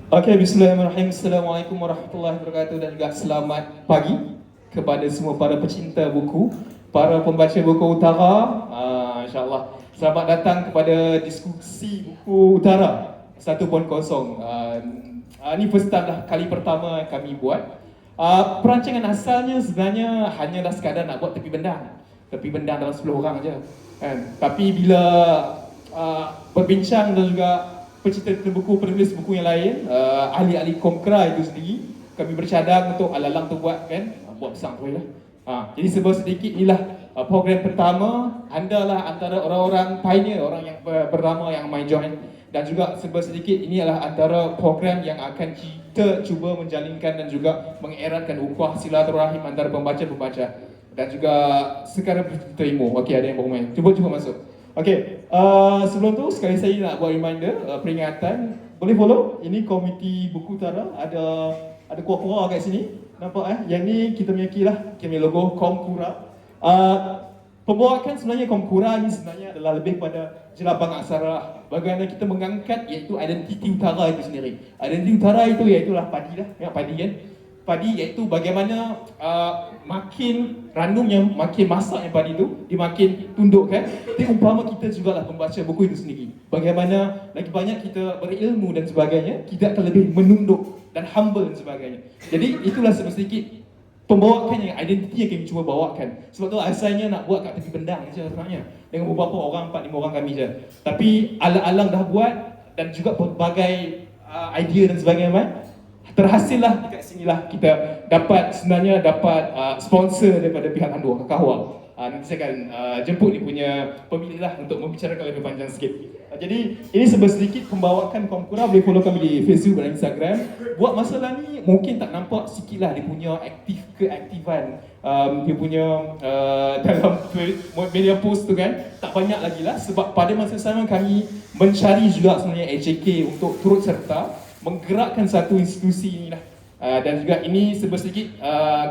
Okey, bismillahirrahmanirrahim. Assalamualaikum warahmatullahi wabarakatuh dan juga selamat pagi kepada semua para pecinta buku, para pembaca buku Utara. InsyaAllah selamat datang kepada diskusi buku Utara 1.0. Ini first time dah, kali pertama kami buat. Perancangan asalnya sebenarnya hanyalah sekadar nak buat tepi bendang dalam 10 orang aja. Tapi bila berbincang dan juga pecinta buku, penulis buku yang lain, ahli-ahli Komkra itu sendiri, kami bercadang untuk alalang tu buat kan, buat besar tu lah. Jadi sebab sedikit inilah program pertama. Anda lah antara orang-orang pioneer, orang yang bernama yang main join, dan juga sebab sedikit ini adalah antara program yang akan kita cuba menjalinkan dan juga mengeratkan ukhuwah silaturahim antara pembaca-pembaca dan juga sekarang terima. Okey, ada yang baru main. Cuba masuk. Okey, sebelum tu sekali saya nak buat reminder, peringatan. Boleh follow, ini komiti buku Utara, ada kuah-kuah kat sini. Nampak Yang ni kita punya lah, kami logo Komkura. Pembawakan sebenarnya Komkura ni sebenarnya adalah lebih pada jelabang aksara. Bagaimana kita mengangkat iaitu identiti utara itu sendiri. Identiti utara itu iaitulah padi lah, ingat padi kan? Padi iaitu bagaimana makin randumnya, makin masaknya padi itu, dia makin tunduk kan. Jadi umpama kita jugalah pembaca buku itu sendiri. Bagaimana lagi banyak kita berilmu dan sebagainya, kita akan lebih menunduk dan humble dan sebagainya. Jadi itulah sedikit pembawakan yang identiti yang kami cuba bawakan. Sebab tu asalnya nak buat kat tepi bendang je sebenarnya, dengan beberapa orang, 4-5 orang kami je. Tapi alang-alang dah buat dan juga pelbagai idea dan sebagainya, terhasillah dekat sinilah kita dapat sponsor daripada pihak Handua Kahwa. Nanti saya akan jemput dia punya pemilik lah untuk membicarakan lebih panjang sikit. Jadi ini sedikit pembawakan Komkura. Boleh follow kami di Facebook dan Instagram. Buat masalah ni mungkin tak nampak sikit lah dia punya keaktifan, dia punya dalam media post tu kan, tak banyak lagi lah. Sebab pada masa sama kami mencari juga sebenarnya AJK untuk turut serta menggerakkan satu institusi ini lah. Dan juga ini sedikit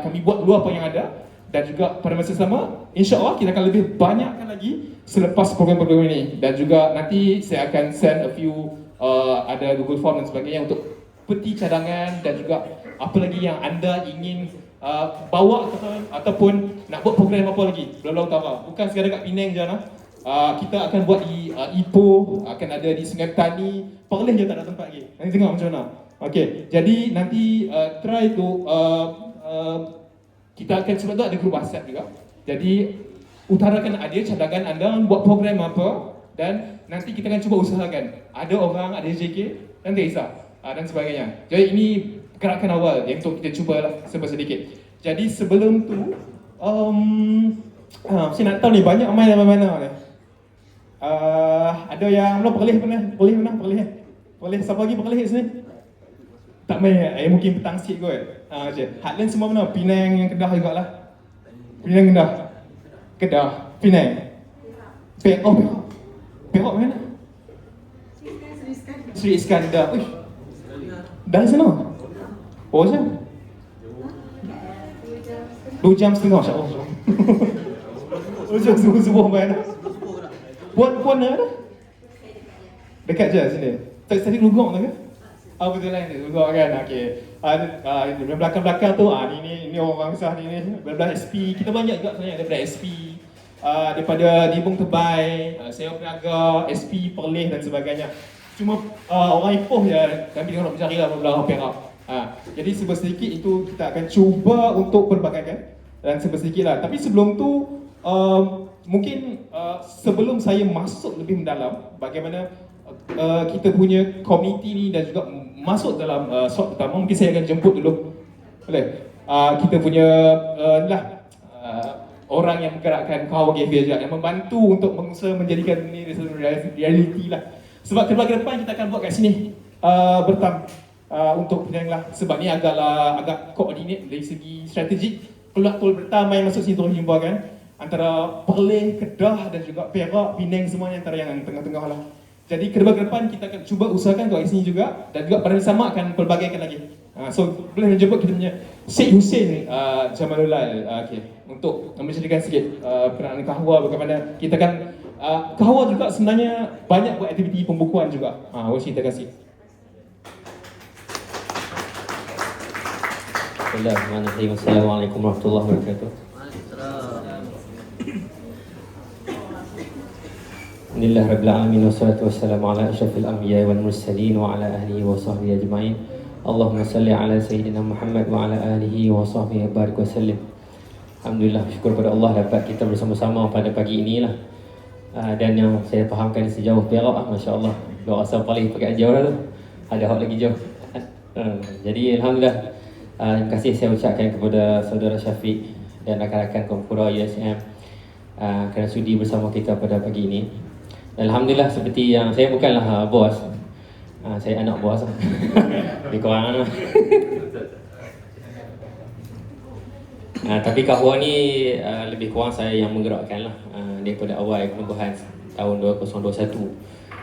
kami buat dulu apa yang ada. Dan juga pada masa sama, insyaAllah kita akan lebih banyakkan lagi selepas program-program ini. Dan juga nanti saya akan send a few, ada Google Form dan sebagainya untuk peti cadangan dan juga apa lagi yang anda ingin bawa ataupun nak buat program apa lagi Pulau Utara. Bukan sekadar kat Penang je lah. Kita akan buat di Ipoh, akan ada di Sungai Petani, Perlis je tak ada tempat lagi. Nanti tengok macam mana. Okey, jadi nanti try tu kita akan, sebab tu ada grup WhatsApp juga. Jadi utarakan ada cadangan anda buat program apa, dan nanti kita akan cuba usahakan. Ada orang, ada JK, dan Desa dan sebagainya. Jadi ini gerakan awal yang untuk kita cuba lah sedikit. Jadi sebelum tu saya nak tahu ni banyak main mana ni. Ada yang belum Perlis pernah? Perlis siapa lagi Perlis sini? Tak main, mungkin petang sikit kot. Heartland semua mana? Penang, yang Kedah juga lah. Penang, Kedah, Penang. Perak mana? Sri Iskandar. Uish, dari sana? Oh macam? 2 jam setengah, insyaAllah. 2 jam subuh mana? Puan ada? Dekat je sini. Tadi Lugok tu ke? Betul lah ni, Lugok kan. Okey. Belakang-belakang tu ni orang besar ni. Daripada SP, kita banyak juga sebenarnya daripada SP. Daripada Dibung Tebai, Sewa Peniaga, SP, Perlis dan sebagainya. Cuma orang Ipoh je kami tengok nak mencari lah belah Perak. Jadi sedikit itu kita akan cuba untuk perbagaikan dan sedikit lah. Tapi sebelum tu mungkin sebelum saya masuk lebih mendalam bagaimana kita punya komiti ni dan juga masuk dalam slot pertama, mungkin saya akan jemput dulu boleh kita punya orang yang menggerakkan Kahwa Cafe yang membantu untuk menjadikan ini reality lah. Sebab ke depan kita akan buat kat sini untuk penyang lah. Sebab ni agak koordinate dari segi strategik. Pelak-pelak pertama yang masuk sini terus jumpa kan, antara Perlis, Kedah dan juga Perak, Penang semuanya antara yang tengah-tengah lah. Jadi ke depan kita akan cuba usahakan kat sini juga dan juga pada sama akan pelbagaikan lagi. So boleh menjemput kita punya Syed Hussein Jamalullah untuk menceritakan sikit berkenaan Kahwa, bagaimana kita kan Kahwa juga sebenarnya banyak buat aktiviti pembukuan juga. Cerita kasih. Bismillahirrahmanirrahim. Assalamualaikum warahmatullahi wabarakatuh. Alhamdulillah rabbil alamin wassalatu wassalamu ala asyrafil anbiya'i wal mursalin wa ala ahlihi wa sahbihi ajma'in. Allahumma salli ala sayyidina Muhammad wa ala alihi wa sahbihi barik wa sallim. Alhamdulillah, syukur kepada Allah dapat kita bersama-sama pada pagi inilah. Dan yang saya fahamkan sejauh Perak, masya-Allah, luar asal paling pakai jauh tu. Ada hak lagi jauh. Jadi alhamdulillah, terima kasih saya ucapkan kepada saudara Syafiq dan rakan-rakan Kompura USM kerana sudi bersama kita pada pagi ini. Alhamdulillah, seperti yang saya bukanlah bos, saya anak bos. Lebih kurang lah. Tapi kahwa ni lebih kurang saya yang menggerakkan lah daripada awal penubuhan tahun 2021.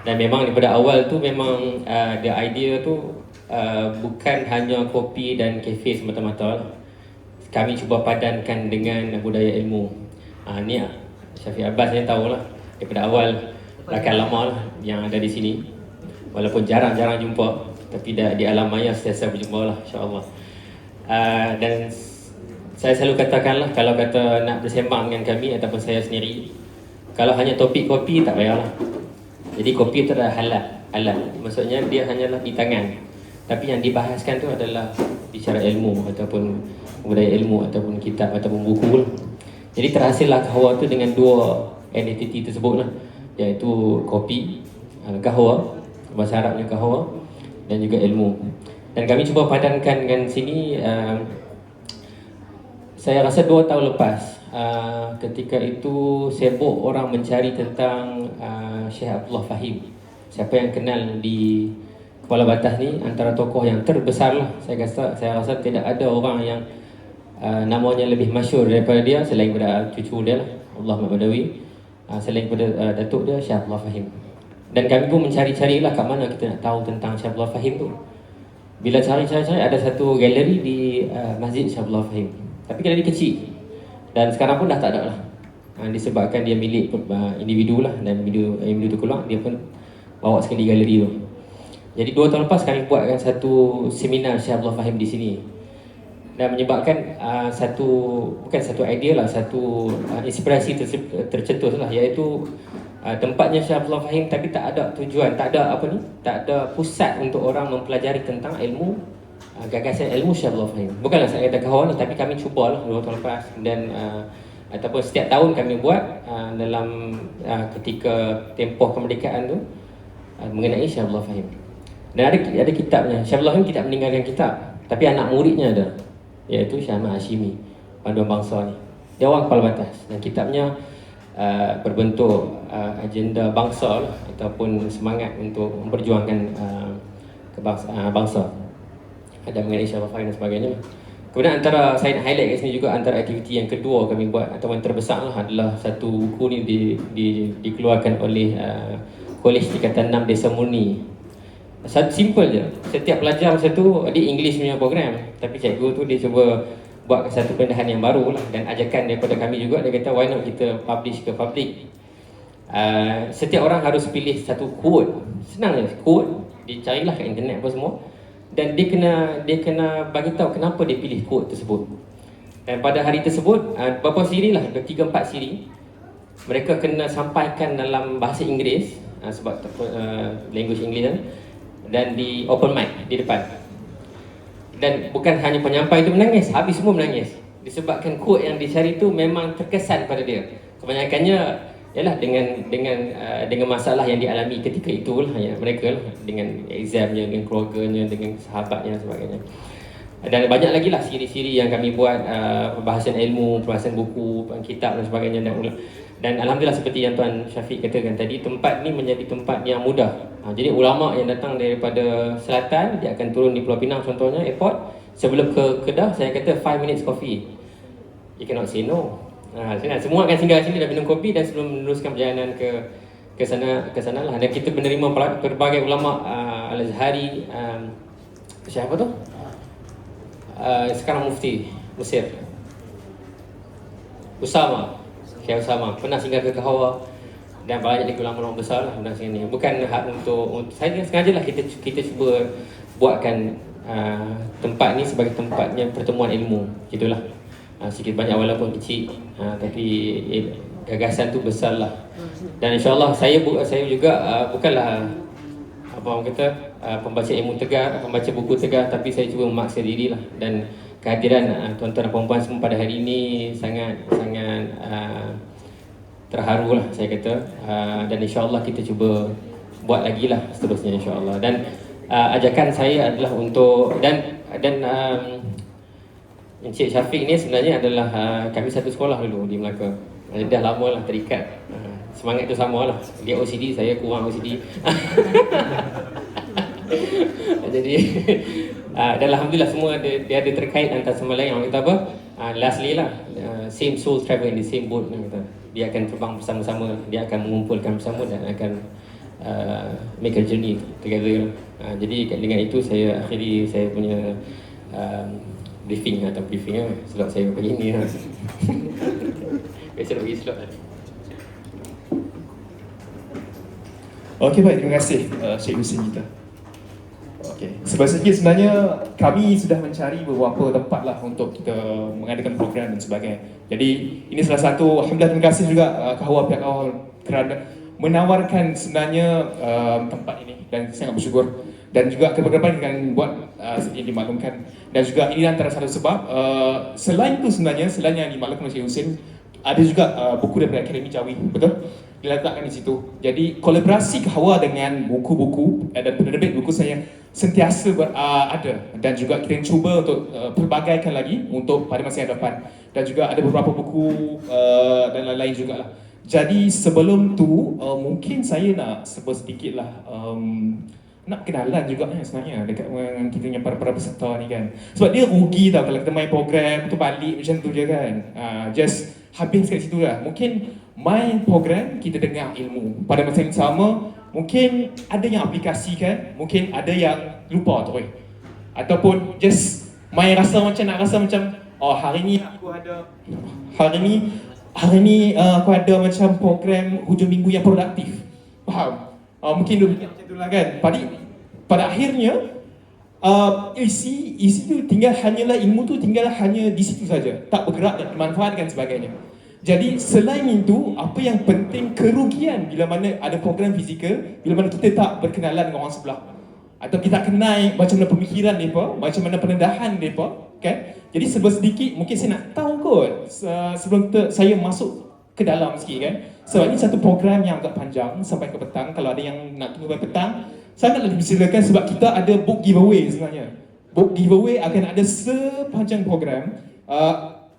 Dan memang daripada awal tu memang the idea tu bukan hanya kopi dan kafe semata-mata lah. Kami cuba padankan dengan budaya ilmu. Ni Syafiq Abbas yang tahulah daripada awal rakan lama lah yang ada di sini. Walaupun jarang-jarang jumpa, tapi di alam maya sentiasa berjumpa lah, insya-Allah. Dan saya selalu katakanlah, kalau kata nak bersembang dengan kami ataupun saya sendiri, kalau hanya topik kopi tak payahlah. Jadi kopi itu adalah halal. Maksudnya dia hanyalah di tangan. Tapi yang dibahaskan tu adalah bicara ilmu ataupun budaya ilmu ataupun kitab ataupun buku lah. Jadi terhasillah kahwa tu dengan dua entiti tersebut lah, iaitu kopi, kahwa, bahasa Arabnya kahwa, dan juga ilmu. Dan kami cuba padankan dengan sini. Saya rasa 2 tahun lepas, ketika itu sibuk orang mencari tentang Syekh Abdullah Fahim. Siapa yang kenal di Kuala Batas ni, antara tokoh yang terbesar lah. Saya rasa tidak ada orang yang namanya lebih masyhur daripada dia, selain daripada cucu dia lah, Allah Badawi, selain daripada datuk dia, Syekh Abdullah Fahim. Dan kami pun mencari-carilah kat mana kita nak tahu tentang Syekh Abdullah Fahim tu. Bila cari-cari, ada satu galeri di Masjid Syekh Abdullah Fahim. Tapi galeri kecil. Dan sekarang pun dah tak ada lah. Disebabkan dia milik individu lah. Dan individu tu keluar, dia pun bawa sekali galeri tu. Jadi 2 tahun lepas kami buatkan satu seminar Syekh Abdullah Fahim di sini. Dan menyebabkan bukan satu idea lah, satu inspirasi tercetus lah, iaitu tempatnya Syekh Abdullah Fahim tapi tak ada tujuan, tak ada pusat untuk orang mempelajari tentang ilmu, gagasan ilmu Syekh Abdullah Fahim. Bukanlah saya kata kawan ni, tapi kami cubalah 2 tahun lepas. Dan ataupun setiap tahun kami buat dalam ketika tempoh kemerdekaan tu mengenai Syekh Abdullah Fahim. Dan ada kitabnya. Syekh Abdullah Fahim tidak meninggalkan kitab, tapi anak muridnya ada, iaitu Syekh Ahmad Hashimi, panduan bangsa ni. Dia orang Kuala Batas dan kitabnya berbentuk agenda bangsa lah, ataupun semangat untuk memperjuangkan bangsa. Ada mengenai Syekh Abdullah Fahim dan sebagainya. Kemudian antara saya nak highlight kat sini juga, antara aktiviti yang kedua kami buat ataupun terbesar lah, adalah satu buku ni dikeluarkan oleh Kolej Tingkatan 6 Desa Murni. Simple je. Setiap pelajar masa tu dia English punya program, tapi cikgu tu dia cuba buat satu pendahan yang baru lah. Dan ajakan daripada kami juga, dia kata why not kita publish ke public. Setiap orang harus pilih satu quote. Senang je, quote dicarilah kat internet apa semua. Dan dia kena bagi tahu kenapa dia pilih quote tersebut. Dan pada hari tersebut, beberapa siri lah, 3-4 siri, mereka kena sampaikan dalam bahasa Inggeris, sebab language English kan, dan di open mic di depan. Dan bukan hanya penyampai itu menangis, habis semua menangis, disebabkan quote yang dicari itu memang terkesan pada dia. Kebanyakannya ialah dengan masalah yang dialami ketika itulah, ya, mereka lah, dengan examnya, dengan keluarganya, dengan sahabatnya dan sebagainya. Dan banyak lagi lah siri-siri yang kami buat, pembahasan ilmu, pembahasan buku, kitab dan sebagainya. Dan alhamdulillah, seperti yang Tuan Syafiq katakan tadi, tempat ni menjadi tempat yang mudah. Jadi ulama yang datang daripada selatan, dia akan turun di Pulau Pinang contohnya, airport. Sebelum ke Kedah, saya kata 5 minutes coffee. You cannot say no. Semua akan singgah sini dan minum kopi, dan sebelum meneruskan perjalanan ke sana lah. Dan kita menerima berbagai ulama, Al-Azhari, siapa tu? Sekarang Mufti Mesir, Syekh Usama pernah singgah ke Kahwa, dan banyak lagi ulama-ulama besar lah pernah singgah ni. Bukan hak untuk saya sengaja lah kita cuba buatkan tempat ni sebagai tempatnya pertemuan ilmu, gitulah. Sikit banyak walaupun kecil, tapi gagasan tu besar lah. Dan insyaAllah saya juga bukanlah apa orang kata pembaca ilmu tegar, pembaca buku tegar, tapi saya cuba memaksa diri lah. Dan kehadiran tuan-tuan dan puan-puan semua pada hari ini sangat terharu lah saya kata. Dan insyaAllah kita cuba buat lagi lah seterusnya insyaAllah. Dan ajakan saya adalah untuk dan Encik Syafiq ni sebenarnya adalah kami satu sekolah dulu di Melaka. Dah lama lah terikat. Semangat tu sama lah. Dia OCD, saya kurang OCD. Jadi dan alhamdulillah semua dia ada terkait antara sama lain. Orang kata apa? Lastly lah, same souls travel in the same boat. Dia akan terbang bersama-sama, dia akan mengumpulkan bersama dan akan make a journey together. Jadi dengan itu saya akhiri saya punya briefing atau briefing slot saya pagi ni. Biasa bagi slot tadi. Okey, baik, terima kasih Syed Hussein kita. Okey, sebenarnya kami sudah mencari beberapa tempat lah untuk kita mengadakan program dan sebagainya. Jadi ini salah satu, alhamdulillah terima kasih juga Kahwa pihak awal kerana menawarkan sebenarnya tempat ini dan sangat bersyukur. Dan juga keberkapan dengan buat seperti yang dimaklumkan. Dan juga ini antara satu sebab selain itu sebenarnya, selain yang dimaklumkan oleh Syed Hussein, ada juga buku daripada Akademi Jawi, betul? Diletakkan di situ. Jadi kolaborasi Kahwa dengan buku-buku dan penerbit buku saya sentiasa ada. Dan juga kita cuba untuk pelbagaikan lagi untuk pada masa yang depan. Dan juga ada beberapa buku dan lain-lain jugalah. Jadi sebelum tu mungkin saya nak sebut sedikit lah nak kenalan juga sebenarnya dekat dengan kita punya para peserta ni kan. Sebab dia rugi tau kalau kita main program tu balik macam tu je kan. Just habis kat situ lah. Mungkin main program kita dengar ilmu. Pada masa yang sama mungkin ada yang aplikasikan, mungkin ada yang lupa tu. Ataupun just main rasa macam oh hari ni aku ada aku ada macam program hujung minggu yang produktif. Faham? Mungkin dia fikir macam tu lah kan. Pada akhirnya isi tu hanyalah ilmu tu tinggal hanya di situ saja, tak bergerak dan dimanfaatkan sebagainya. Jadi selain itu, apa yang penting kerugian bila mana ada program fizikal, bila mana kita tak berkenalan dengan orang sebelah, atau kita kenal macam mana pemikiran mereka, macam mana pendedahan mereka, kan? Jadi sedikit mungkin saya nak tahu kot sebelum saya masuk ke dalam sikit kan. Sebab ini satu program yang agak panjang sampai ke petang. Kalau ada yang nak tunggu sampai petang, sangatlah dipersilakan sebab kita ada book giveaway sebenarnya. Book giveaway akan ada sepanjang program.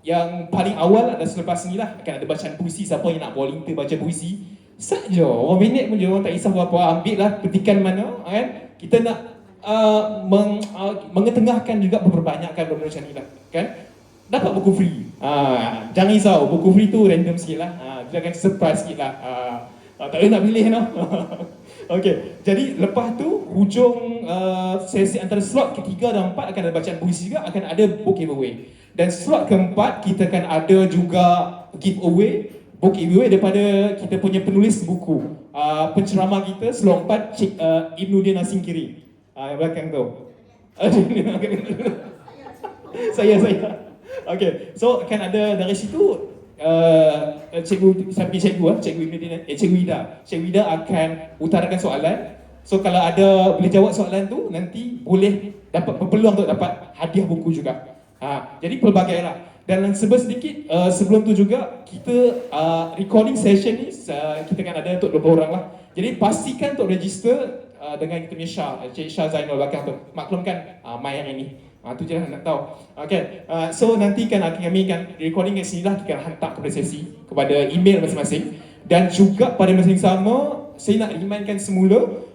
Yang paling awal ada selepas ni lah, akan ada bacaan puisi. Siapa yang nak volunteer baca puisi saja, 1 minit pun je, tak kisah berapa, ambil lah petikan mana kan. Kita nak mengetengahkan juga memperbanyakkan benda macam ni lah kan. Dapat buku free. Jangan risau, buku free tu random sikit lah. Kita akan surprise sikit lah. Tak boleh nak pilih no. Okey, jadi lepas tu hujung sesi antara slot ketiga dan 4 akan ada bacaan puisi juga, akan ada book giveaway. Dan slot keempat kita akan ada juga giveaway, book giveaway daripada kita punya penulis buku. Penceramah kita slot 4 Cik Ibnuddin Asingkiri. Yang belakang tu. Saya. Okay, so akan ada dari situ Cikgu Ida akan utarakan soalan. So kalau ada boleh jawab soalan tu, nanti boleh dapat berpeluang untuk dapat hadiah buku juga. Jadi pelbagai lah. Dan sedikit sebelum tu juga kita recording session ni kita akan ada untuk 20 orang lah. Jadi pastikan untuk register dengan kita punya Cik Syah Zainul belakang tu. Maklumkan mai hari ni. Tu je lah nak tahu. Okay, so nanti kan kami akan recording kat sini lah, kita akan hantar kepada sesi kepada email masing-masing. Dan juga pada masa yang sama, saya nak remindkan semula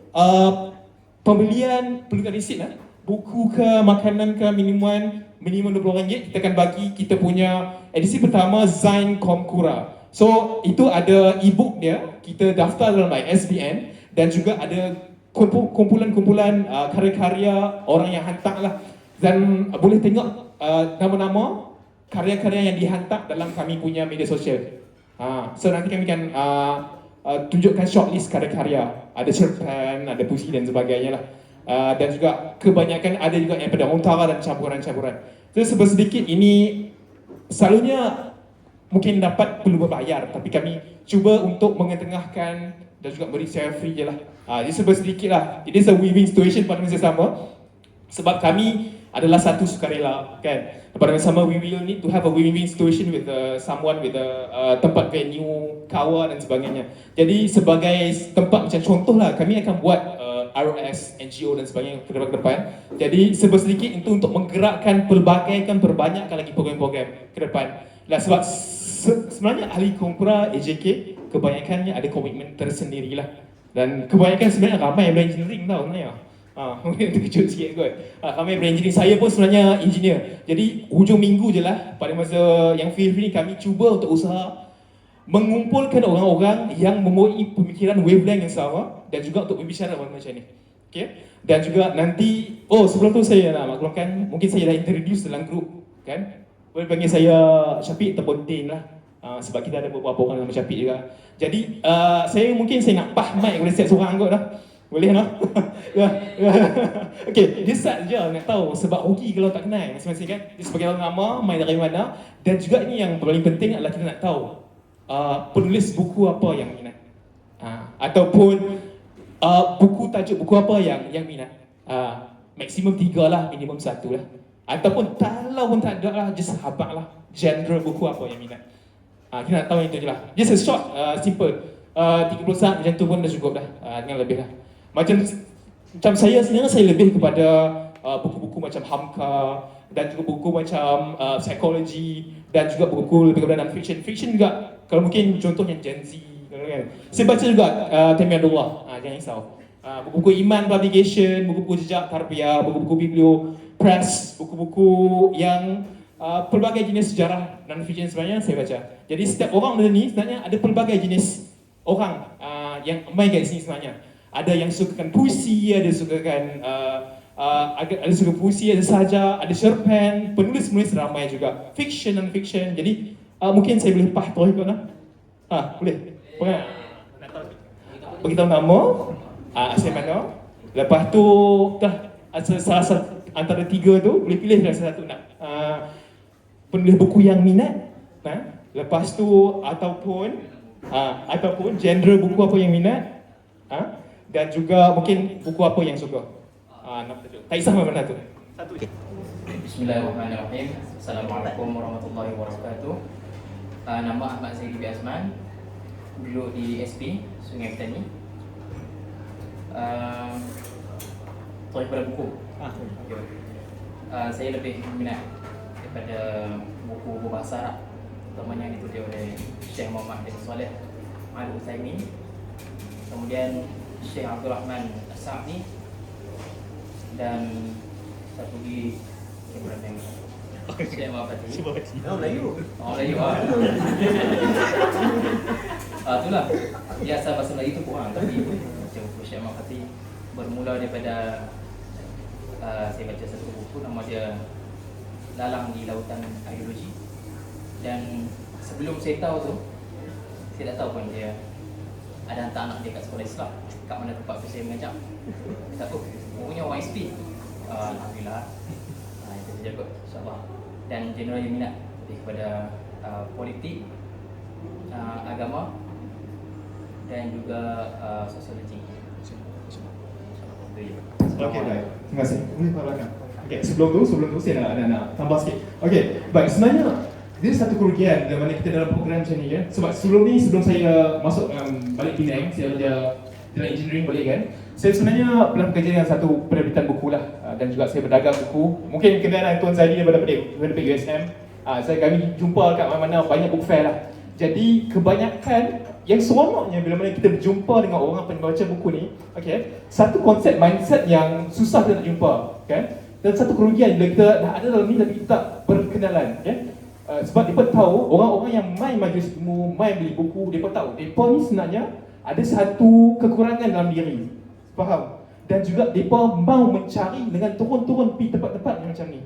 pembelian perlukan resit lah. Buku ke, makanan ke, minuman minimum RM20 kita akan bagi kita punya edisi pertama Zain Komkura. So itu ada e-book dia, kita daftar dalam ISBN dan juga ada kumpulan-kumpulan karya-karya orang yang hantar lah. Dan boleh tengok nama-nama karya-karya yang dihantar dalam kami punya media sosial. So nanti kami akan tunjukkan shortlist karya-karya. Ada cerpen, ada puisi dan sebagainya lah. dan juga kebanyakan ada juga yang pada utara dan campuran-campuran. Jadi sedikit ini selalunya mungkin dapat perlu berbayar, tapi kami cuba untuk mengetengahkan dan juga beri secara free je lah. Jadi sedikit lah. It is a win-win situation pada masa sama, sebab kami adalah satu sukarela, kan. Pada masa sama, we will need to have a win-win situation with someone with tempat venue, kawan dan sebagainya. Jadi sebagai tempat macam contoh lah, kami akan buat ROS, NGO dan sebagainya ke depan. Jadi sedikit itu untuk menggerakkan perbanyakkan lagi program-program ke depan. Dan sebab sebenarnya ahli kompra AJK kebanyakannya ada komitmen tersendiri lah. Dan kebanyakan sebenarnya ramai yang berengineering tau sebenarnya. Mungkin terkejut sikit kot. Kami berengineering, saya pun sebenarnya engineer. Jadi hujung minggu je lah pada masa yang free ni kami cuba untuk usaha mengumpulkan orang-orang yang mempunyai pemikiran wavelength yang sama dan juga untuk berbicara macam ni. Okay? Dan juga nanti, sebelum tu saya nak maklumkan, mungkin saya dah introduce dalam grup, kan? Boleh panggil saya Syafiq ataupun Din lah. Sebab kita ada beberapa orang nama Syafiq juga. Jadi saya nak pah mic boleh siap seorang kot lah. Boleh tak? Okay, dia start je nak tahu sebab hoki kalau tak kenal masing-masing, kan? Dia sebagai orang lama, main dari mana. Dan juga ni yang paling penting adalah kita nak tahu penulis buku apa yang minat, ataupun buku tajuk buku apa yang minat. Maksimum 3 lah, minimum 1 lah. Ataupun kalau pun tak ada lah, just habak lah genre buku apa yang minat. Kita nak tahu yang itu je lah. Just a short, simple 30 saat macam tu pun dah cukup dah, jangan lebih lah. Macam saya sebenarnya saya lebih kepada buku-buku macam Hamka dan juga buku macam psikologi dan juga buku lebih kepada non-fiction. Fiction juga, kalau mungkin contohnya Gen Z, kan? Saya baca juga Temi Abdullah, jangan risau. Buku-buku Iman Publication, buku-buku Jejak Tarbiyah, buku-buku Biblio Press, buku-buku yang pelbagai jenis sejarah non-fiction sebenarnya saya baca. Jadi setiap orang dalam ni sebenarnya ada pelbagai jenis orang yang main kat sini sebenarnya. Ada yang sukakan puisi, ada sukakan ada suka puisi, ada saja, ada cerpen, penulis-penulis ramai juga, fiction dan fiction. Jadi mungkin saya boleh pah ikut lah. Boleh. Beritahu nama, asal mana. Lepas tu salah satu antara 3 tu boleh pilih salah satu nak penulis buku yang minat. Lepas tu ataupun genre buku apa yang minat. Dan juga mungkin buku apa yang suka. Tak kisah mana tu. Satu je. Bismillahirrahmanirrahim. Assalamualaikum warahmatullahi wabarakatuh. Nama Ahmad Zaidi bin Azman. Duduk di SP Sungai Petani. Tulis pada buku. Saya lebih minat daripada buku bahasa Arab, terutamanya yang ditulis oleh Syekh Muhammad bin Saleh Al-Utsaimin, kemudian Syekh Abdul Rahman As-Sa'di, dan satu lagi Syekh Ibrahim Syekh Mafati. Melayu. Melayu. Itulah. Dia asal bahasa Melayu tu kurang, tapi macam buku Syekh Mafati bermula daripada saya baca satu buku nama dia Lalang di Lautan Ideologi. Dan sebelum saya tahu tu, saya tak tahu pun dia ada hantar anak dia kat sekolah Islam, kat mana tempat saya mengajar. Saya tahu, punya orang SP. Alhamdulillah. Itu saja kot, insyaAllah. Dan general yang minat lebih kepada politik, agama dan juga sosiologi. Okey, baik. Terima kasih. Boleh Pak belakang. Okey, sebelum tu saya nak tambah sikit. Okey, baik. Sebenarnya dia satu kerugian di mana kita dalam program macam ni, ya. Sebab sebelum saya masuk balik Penang, saya belajar dalam engineering balik, kan. Saya sebenarnya pernah bekerja dengan satu penerbitan buku lah, dan juga saya berdagang buku. Mungkin kenal dengan Tuan Zaidi daripada USM. Kami jumpa kat mana-mana banyak book fair lah. Jadi kebanyakan yang seronoknya bila mana kita berjumpa dengan orang pembaca buku ni, okey, satu konsep mindset yang susah kita nak jumpa, kan? Dan satu kerugian bila kita dah ada dalam ni tapi kita tak berkenalan, kan? Sebab mereka tahu orang-orang yang main majlis ilmu, main beli buku, mereka tahu mereka ni sebenarnya ada satu kekurangan dalam diri, faham? Dan juga mereka mau mencari dengan turun-turun pergi tempat-tempat yang macam ni.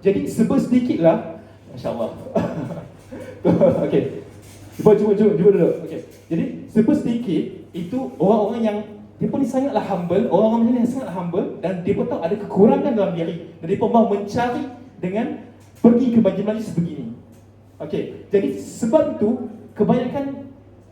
Jadi sedikitlah, masya-Allah. Okey. Cuba dulu. Okey. Jadi sedikit itu orang-orang yang dia pun sangatlah humble, orang macam ni sangat humble, dan dia pun tahu ada kekurangan dalam diri, dan dia pun mahu mencari dengan pergi ke majlis sebegini. Okey, jadi sebab itu kebanyakan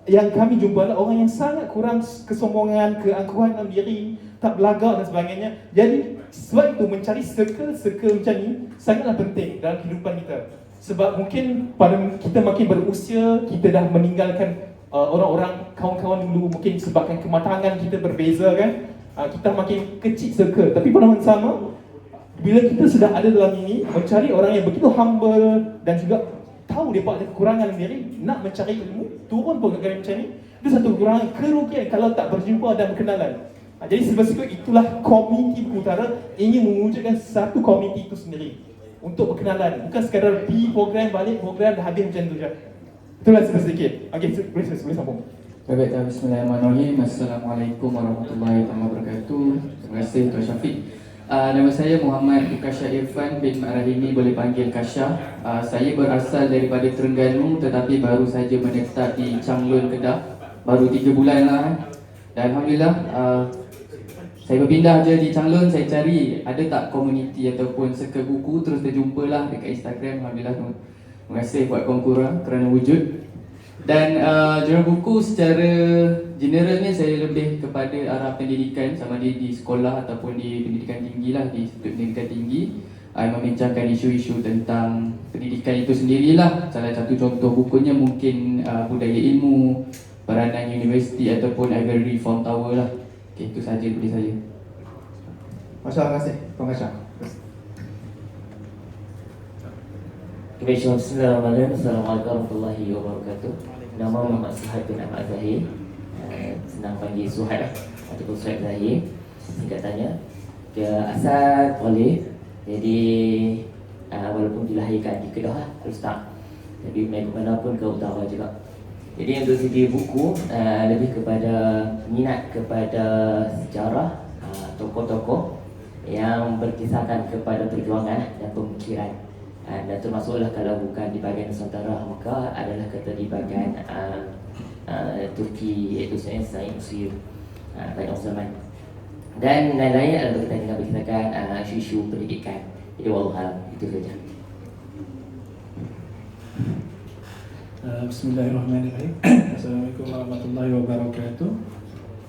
yang kami jumpa adalah orang yang sangat kurang kesombongan, keangkuhan dalam diri, tak belagak dan sebagainya. Jadi sebab itu mencari circle macam ni sangatlah penting dalam kehidupan kita. Sebab mungkin pada kita makin berusia, kita dah meninggalkan orang-orang, kawan-kawan dulu, mungkin sebabkan kematangan kita berbeza kan. Kita makin kecil circle, tapi pada masa sama, bila kita sudah ada dalam ini, mencari orang yang begitu humble dan juga tahu dia ada kekurangan dalam diri, nak mencari ilmu, turun pun ke macam ni, itu satu kekurangan, kerugian kalau tak berjumpa dan berkenalan. Jadi sebab itulah komuniti Buku Utara ingin mewujudkan satu komuniti itu sendiri untuk berkenalan, bukan sekadar pergi program, balik program, dah habis macam tu je. Itulah sedikit. Okey, boleh sambung. Baik, bismillahirrahmanirrahim. Assalamualaikum warahmatullahi wabarakatuh. Terima kasih Tuan Syafiq. Nama saya Muhammad Ukasha Irfan bin Rahimi, boleh panggil Kasha. Saya berasal daripada Terengganu tetapi baru saja menetap di Changlun, Kedah. Baru 3 bulan lah. Dan Alhamdulillah, saya berpindah je di Changlun. Saya cari ada tak komuniti ataupun circle buku, terus terjumpalah dekat Instagram. Alhamdulillah, terima kasih buat korang kerana wujud. Dan jurnal buku secara generalnya saya lebih kepada arah pendidikan, sama ada di sekolah ataupun di pendidikan tinggi lah, di institut pendidikan tinggi. Membincangkan isu-isu tentang pendidikan itu sendirilah. Salah satu contoh bukunya mungkin budaya ilmu, peranan universiti ataupun Ivory Reform Tower lah. Okay, itu sahaja dari saya. Terima kasih. Terima kasih. Bismillahirrahmanirrahim. Assalamualaikum warahmatullahi wabarakatuh. Nama Muhammad Suhaib bin Ahmad Zahir. Senang panggil Suhaib ataupun Suhaib Zahir singkatannya. Dia asal Kuala. Jadi walaupun dilahirkan di Kedah lah, terus tak. Jadi main ke mana pun ke utara juga. Jadi untuk segi buku, lebih kepada minat kepada sejarah, tokoh-tokoh yang berkisahkan kepada perjuangan dan pemikiran. Dan termasuklah kalau bukan di bahagian Nusantara, maka adalah kata di bahagian Turki, iaitu sains, Mesir pada zaman. Dan lain-lain adalah berkaitan dengan berkisahkan isu-isu pendidikan. Jadi wallahualam, itu saja. Bismillahirrahmanirrahim. Assalamualaikum warahmatullahi wabarakatuh.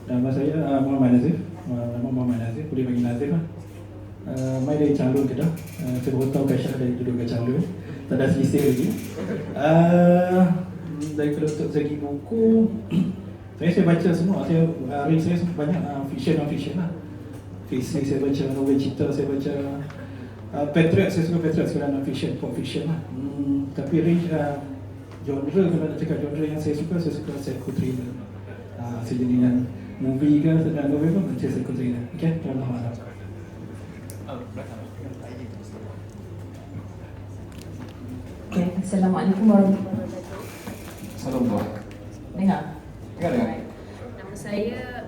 Nama saya Muhammad Nazif. Nama Muhammad Nazif, boleh panggil Nazif lah. Mai dari Changlun, Kedah. Saya baru tahu Kasha dari duduk kat Changlun. Tak ada selisih lagi. Daripada untuk segi buku, saya baca semua. Range saya banyak fiction, non-fiction lah. Fiksi saya baca, novel cerita saya baca. Patriot, saya suka Patriot sekarang, non-fiction, pop fiction lah. Tapi range genre, kalau nak cakap genre yang saya suka psycho thriller. Sejenis yang movie ke, sedang novel pun baca psycho thriller. Okay, Alhamdulillah. Okay, Assalamualaikum warahmatullahi wabarakatuh. Assalamualaikum. Dengar? Dengar. Nama saya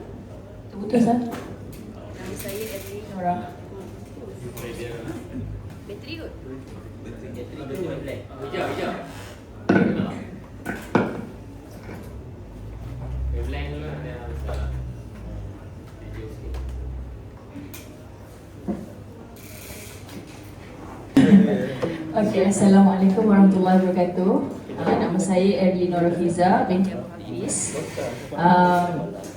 terputus lah. Nama saya Edri Nora. Bateri kot? Hijau. Blank dulu lah. Okay, Assalamualaikum warahmatullahi wabarakatuh. Nama saya Erli Norafiza binti Abu Hafiz.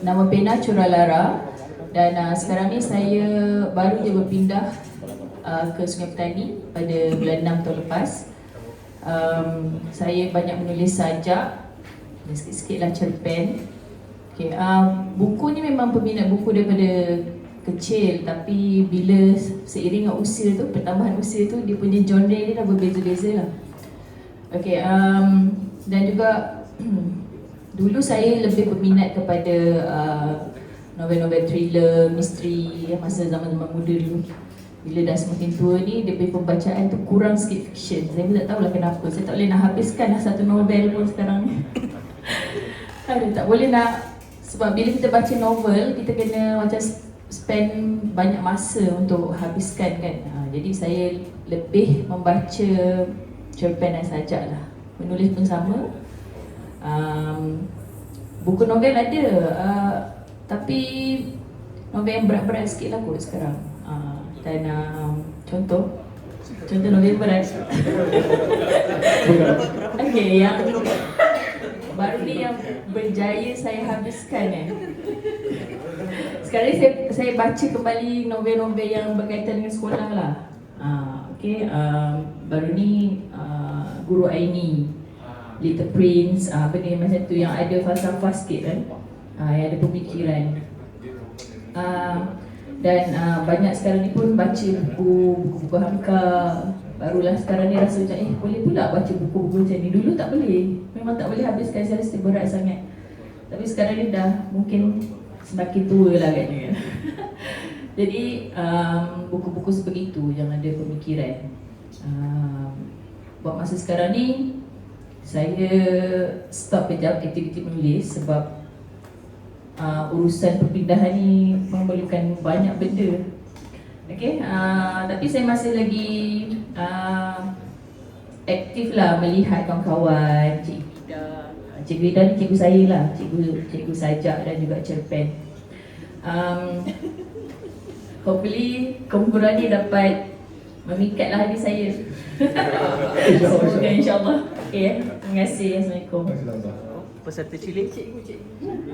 Nama pena Curalara. Dan sekarang ni saya baru je berpindah ke Sungai Petani pada bulan 6 tahun lepas. Saya banyak menulis sajak dan sikit-sikit lah cerpen. Okay, buku ni memang peminat buku daripada kecil, tapi bila seiring dengan usia tu, pertambahan usia tu, dia punya genre dia dah berbeza-beza lah. Okay, dan juga dulu saya lebih berminat kepada novel-novel thriller, misteri masa zaman-zaman muda dulu. Bila dah semakin tua ni, dia punya pembacaan tu kurang sikit fiction. Saya pun tak tahulah kenapa, saya tak boleh nak habiskan lah satu novel pun sekarang ni. Aduh, tak boleh nak, sebab bila kita baca novel, kita kena macam spend banyak masa untuk habiskan kan. Jadi saya lebih membaca cerpen dan sajak lah. Menulis pun sama. Buku novel ada, tapi novel yang berat-berat sikit lah kot sekarang. Dan contoh novel berat. Okay, yang baru ni yang berjaya saya habiskan sekarang ni saya baca kembali novel-novel yang berkaitan dengan sekolah lah. Baru ni Guru Aini, Little Prince, apa ni macam tu yang ada falsafah sikit kan, yang ada pemikiran. Dan banyak sekarang ni pun baca buku Hamka. Barulah sekarang ni rasa macam boleh pula baca buku-buku macam ni. Dulu tak boleh, memang tak boleh habiskan, saya rasa berat sangat. Tapi sekarang ni dah mungkin semakin tua lah katnya. Jadi buku-buku seperti itu yang ada pemikiran. Buat masa sekarang ni saya stop kejap aktiviti menulis sebab urusan perpindahan ni memerlukan banyak benda. Okay, tapi saya masih lagi aktif lah melihat kawan-kawan. Cikgu Ida ni cikgu saya lah, cikgu sajak dan juga cerpen. Hopefully kumpulan ni dapat memikatlah hati saya. Semoga insyaAllah. Okay, terima kasih. Assalamualaikum. Peserta cilik.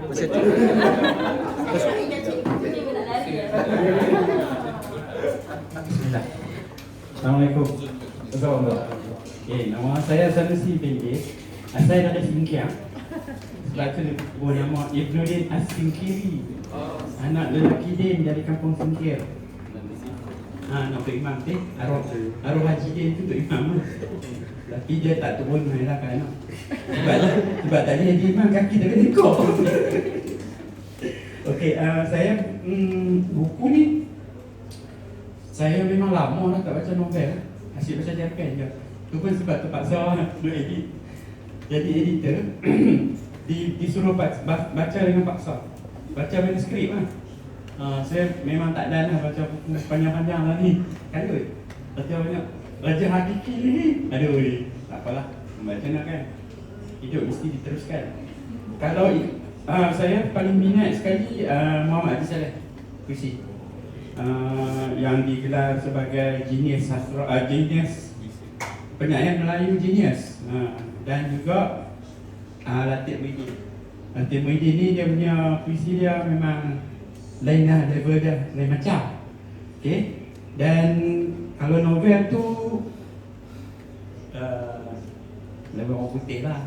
Peserta. Cikgu nak lari ya. Bismillah. Assalamualaikum. Assalamualaikum. Okay, nama saya Sanusi Benji. Asal dari Singkiang. Sebab tu dia buat nama Ibnuddin As-Singkiri. Anak lelaki dia dari kampung Singkir. Nak imam tu, arwah Haji dia tu untuk imam. Tapi dia tak turun lah kan. Sebab tadi Haji imam kaki dia kena ikut. Okey, saya buku ni saya memang lama dah tak baca novel. Asyik baca cerpen je. Tu pun sebab terpaksa nak edit. Jadi editor disuruh baca dengan paksa. Baca manuskrip lah. Saya memang tak ada lah baca buku panjang-panjang lah ni. Kadut. Baca banyak. Baca hakiki ni. Aduh ni. Tak apalah. Membaca nak kan. Hidup mesti diteruskan. Kalau saya paling minat sekali Muhammad Abdul Saleh. Puisi. Yang digelar sebagai genius sastra, genius penyair Melayu genius. Dan juga Latif Muhyiddin. Latif Muhyiddin ni dia punya puisi dia memang lain lah, level dia lain macam. Okay. Dan kalau novel tu level orang putih lah.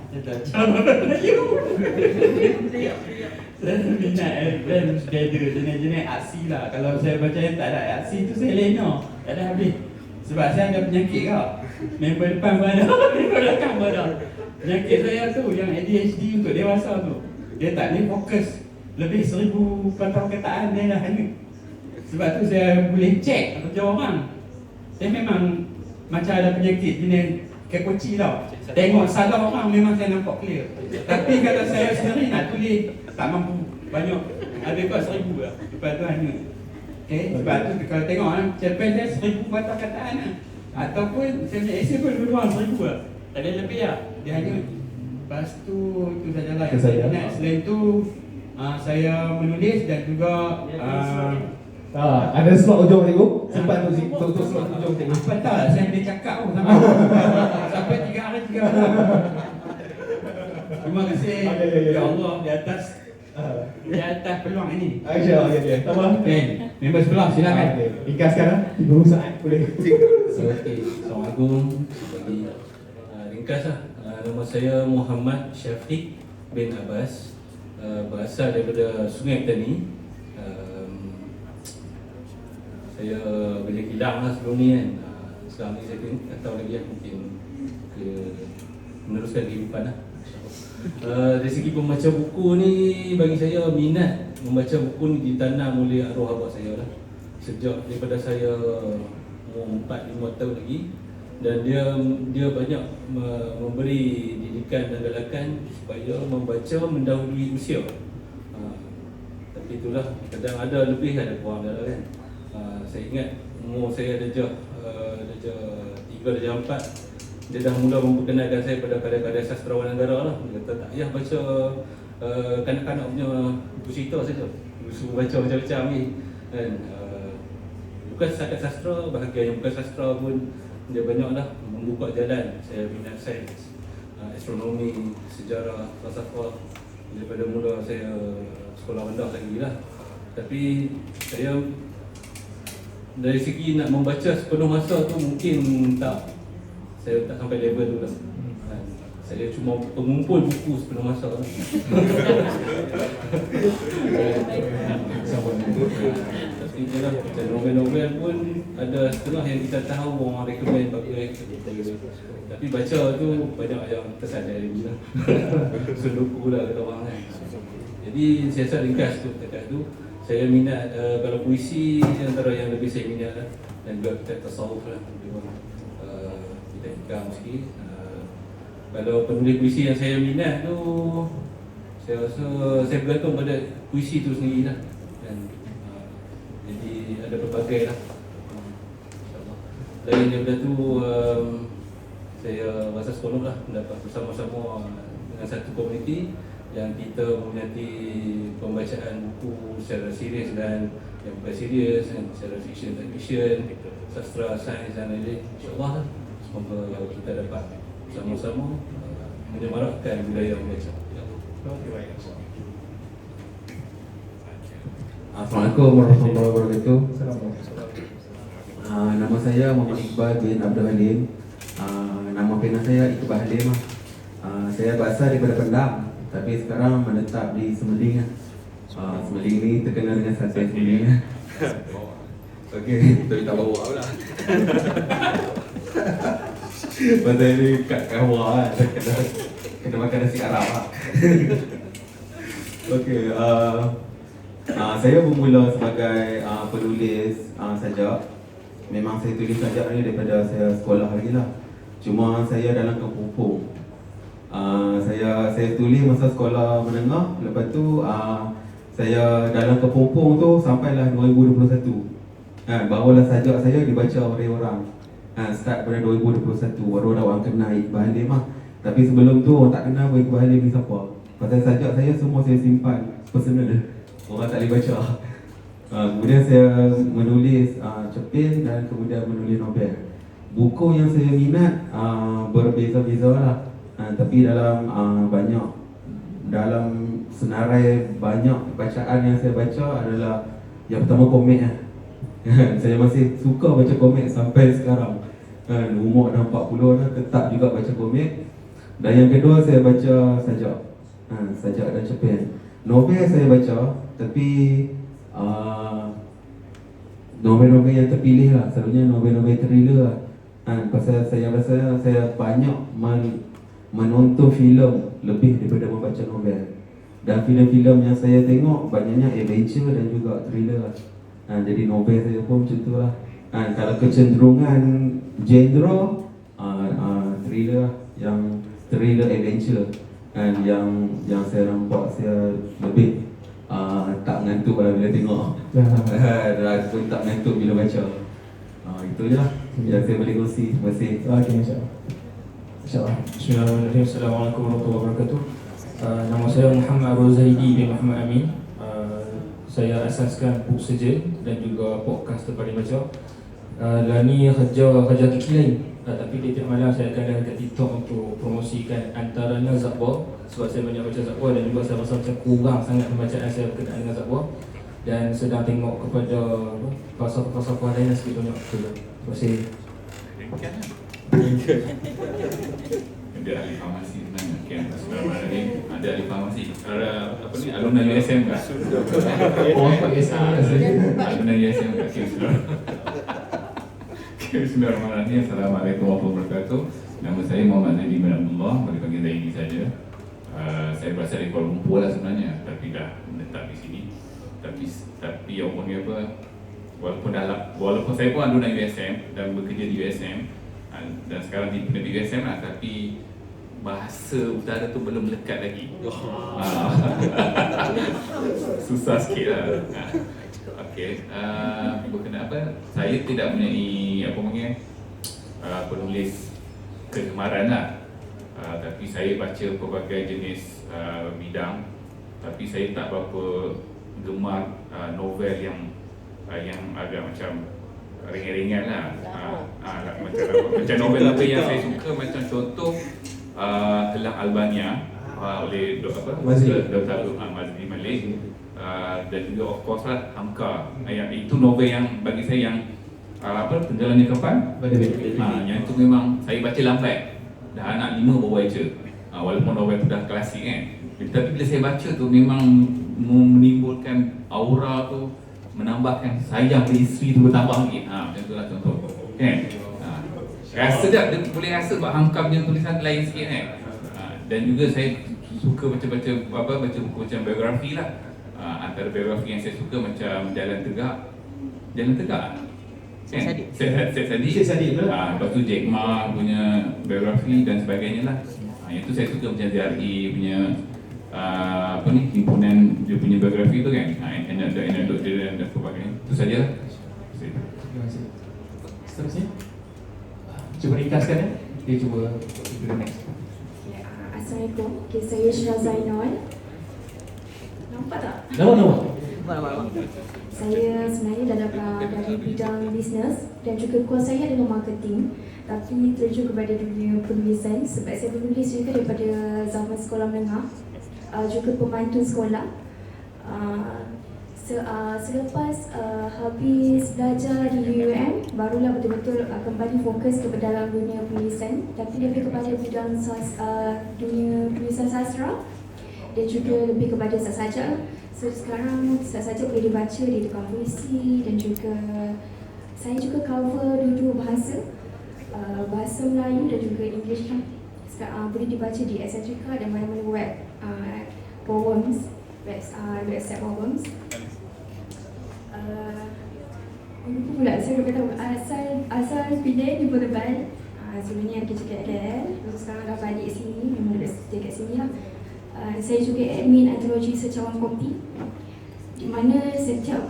Saya minat dan sudah ada jenis-jenis aksi lah. Kalau saya baca yang tak ada aksi tu saya lena, tak ada habis. Sebab saya ada penyakit kau. Member depan pun ada, member belakang pun ada. Penyakit saya tu yang ADHD untuk dewasa tu, dia tak boleh fokus. Lebih 1000 perkataan dia dah hanyut. Sebab tu saya boleh cek kerja orang. Saya memang macam ada penyakit jenis kekoci tau. Tengok salah orang memang saya nampak clear. Tapi kalau saya sendiri nak tulis tak mampu. Banyak. Ada kot 1000 lah. Lepas tu hanyut. Okay. Sebab tu kalau tengok cerpen dia 1000 perkataan lah. Ataupun saya punya essay pun lebih kurang 1000 lah. Tak ada lebih lah. Dia hanyut. Lepas tu sajalah yang saya minat. Selain tu saya menulis dan juga ada slot ujung cikgu? Sempat untuk slot ujung cikgu? apa tak, saya boleh cakap pun sampai 3 hari 3 malam. Terima kasih ya Allah di atas peluang ini. Okay. Tambah. Member sebelah silakan. Ringkas sekarang 30 saat boleh. Okey, Assalamualaikum. Jadi ringkas lah. Nama saya Muhammad Syafiq bin Abbas. Berasal daripada Sungai Petani. Saya kerja kilang lah sebelum ni kan. Sekarang ni saya tak tahu lagi mungkin meneruskan kehidupan lah. Dari segi pembaca buku ni, bagi saya minat membaca buku ni ditanam oleh arwah abah saya lah. Sejak daripada saya umur 4-5 tahun lagi. Dan dia banyak memberi didikan dan galakan supaya membaca mendahului usia. Tapi itulah, kadang ada lebih ada kurang kan. Saya ingat umur saya darjah 3 darjah 4, dia dah mula memperkenalkan saya pada karya-karya sastrawan negara lah. Dia kata tak payah baca kanak-kanak punya buku cerita saja. suruh baca macam-macam ni kan. Bukan setakat sastra, bahagian yang bukan sastra pun dia banyaklah membuka jalan. Saya minat sains, astronomi, sejarah, falsafah daripada mula saya sekolah rendah lagi lah. Tapi saya dari segi nak membaca sepenuh masa tu mungkin saya tak sampai level tu lah. Saya cuma pengumpul buku sepenuh masa lah. Tapi itulah, macam novel-novel pun ada setengah yang kita tahu orang recommend bagus. Tapi baca tu banyak yang tersadar lagi lah. Seluku lah kata orang kan. Jadi siasat ringkas tu dekat tu. Saya minat kalau puisi antara yang lebih saya minat lah. Dan juga kita tasawuf lah. Kita hikam sikit. Kalau penulis puisi yang saya minat tu, saya rasa saya bergantung pada puisi tu sendiri lah. Dan jadi ada berbagai lah. InsyaAllah. Lain daripada tu, saya rasa seronok lah mendapat bersama-sama dengan satu komuniti yang kita meminati pembacaan buku secara serius dan yang bukan serius, secara fiction dan fiction, sastra, sains dan lain-lain. InsyaAllah semoga kita dapat sama-sama menyemarakkan budaya membaca. Assalamualaikum warahmatullahi wabarakatuh. Nama saya Muhammad Iqbal bin Abdul Halim. Nama pena saya Iqbal Halim. Saya berasal daripada Pendam, tapi sekarang menetap di Semeling. Semeling ni terkenal dengan sate Semeling. Okey, tapi tak bawa pula. Pasal ni kat Kawah kan, kena makan nasi Arab lah. Okey, saya bermula sebagai penulis sajak. Memang saya tulis sajak ni daripada saya sekolah lagi lah. Cuma saya dalam kepompong. Saya tulis masa sekolah menengah. Lepas tu saya dalam kepompong tu sampailah 2021. Barulah sajak saya dibaca oleh orang. Start pada 2021 baru ada orang kenal Iqbal Halim lah. Tapi sebelum tu orang tak kenal Iqbal Halim ni siapa. Pasal sajak saya semua saya simpan personal. Orang tak boleh baca. Kemudian saya menulis cerpen dan kemudian menulis novel. Buku yang saya minat berbeza-beza lah. Tapi dalam dalam senarai banyak bacaan yang saya baca adalah yang pertama komik lah. Saya masih suka baca komik sampai sekarang. Umur dah 40 dah tetap juga baca komik. Dan yang kedua saya baca sajak. Sajak dan cerpen. Novel saya baca, tapi novel-novel yang terpilih lah. Selalunya novel-novel thriller lah. Pasal saya rasa saya banyak menonton filem lebih daripada membaca novel. Dan filem-filem yang saya tengok banyaknya adventure dan juga thriller lah. Jadi novel saya pun macam tu lah. Kalau kecenderungan genre thriller lah. Yang thriller adventure. Yang saya nampak saya lebih tak mengantuk bila tengok. Dan pun tak mengantuk bila baca. Itu je lah yang saya boleh kongsi. Terima kasih. Okey, insyaAllah. Bismillahirrahmanirrahim. Assalamualaikum warahmatullahi wabarakatuh. Nama saya Muhammad Rozaidi bin Muhammad Amin. Saya asaskan Book Saja dan juga podcast Terpadu Baca. Dan ni kerja kiki lain. Tapi tiap malam saya akan ada kat TikTok untuk promosikan antaranya Zakwa. Sebab saya banyak baca Zakwa dan juga saya rasa macam kurang sangat pembacaan saya berkenaan dengan Zakwa. Dan sedang tengok kepada falsafah lain dan sikit banyak. Terima kasih. Ada ahli farmasi sebenarnya. Bismillahirrahmanirrahim. Ada ahli farmasi. Ada apa ni? Alumni USM kan? Alumni USM kan? Bismillahirrahmanirrahim. Assalamualaikum warahmatullahi wabarakatuh. Nama saya Muhammad Zaidi bin Abdullah. Boleh panggil Zaidi saja. Saya berasal dari Kuala Lumpur lah sebenarnya, tapi dah menetap di sini. Tapi yang umumnya apa? Walaupun saya pun alumni USM dan bekerja di USM dan sekarang di USM lah, tapi bahasa utara tu belum melekat lagi. Susah sikit lah. Okey, berkenaan apa? Saya tidak mempunyai penulis kegemaran lah. Tapi saya baca pelbagai jenis bidang. Tapi saya tak berapa gemar novel yang agak macam ringan-ringan lah. Macam novel-novel yang saya suka, macam contoh Kelang Albania oleh Dr. Mazli Malik, dan juga of course lah Hamka. Itu novel yang bagi saya yang Tenggelamnya Kapal. Yang itu memang saya baca lambat, dah anak 5 baru baca, walaupun novel tu dah klasik kan. Tapi bila saya baca tu memang menimbulkan aura tu, menambahkan sayang pada isteri tu bertambah lagi. Macam tu lah contoh kan. Rasa tak dia boleh rasa sebab Hamka punya tulisan lain sikit kan. Dan juga saya suka baca buku macam biografi lah. Antara biografi yang saya suka macam Jalan Tegak kan? Syed Saddiq. Lepas tu Jack Ma punya biografi dan sebagainya lah. Yang tu saya suka macam ZRI punya himpunan dia punya biografi tu kan. Anekdot dia dan sebagainya. Itu sajalah. Terima kasih. Seterusnya cuba ringkaskan ya. Dia cuba the next. Assalamualaikum. Saya Syirah Zainal. Nampak tak? Nama. Saya sebenarnya dari bidang bisnes dan juga kuasa saya adalah marketing, tapi terjun kepada dunia penulisan sebab saya menulis juga daripada zaman sekolah menengah, juga pemantun sekolah. Selepas habis belajar di UUM, barulah betul-betul kembali fokus ke dalam dunia penulisan, tapi lebih kepada bidang dunia penulisan sastra dan juga lebih kepada sahaja. So sekarang sahaja boleh dibaca di tukang puisi dan juga saya juga cover dua bahasa, bahasa Melayu dan juga English. Boleh dibaca di Eccentrica dan mana-mana web poems, website poems. Lupa pula saya beritahu asal pilih di Portobal. Sebelumnya kerja kat KL, sekarang dah balik sini, memang dah stay kat sini lah. Saya juga admin antologi Secawan Kopi, di mana setiap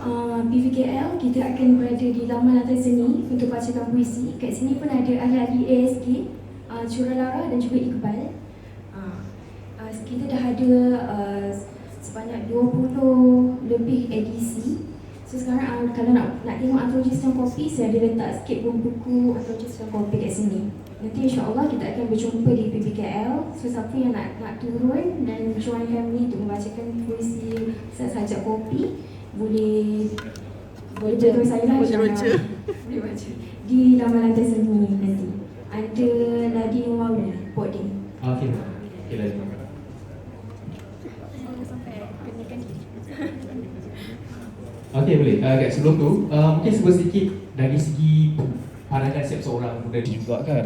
PVKL kita akan berada di laman lantai seni untuk bacakan puisi. Kat sini pun ada ahli-ahli ASK, Curalara dan juga Iqbal. Kita dah ada sebanyak 20 lebih edisi. So sekarang kalau nak tengok antologi Secawan Kopi, saya ada letak sikit buku antologi Secawan Kopi kat sini. Nanti insyaAllah kita akan berjumpa di PBKL. So siapa yang nak turun dan join kami untuk membacakan puisi sajak kopi, boleh beritahu saya lah. Boleh baca di laman lantai seni nanti. Ada Nadine Wawi boarding. Okey Nadine. Okey boleh. Kat sebelum tu mungkin sedikit dari segi pandangan setiap seorang muda juga kan.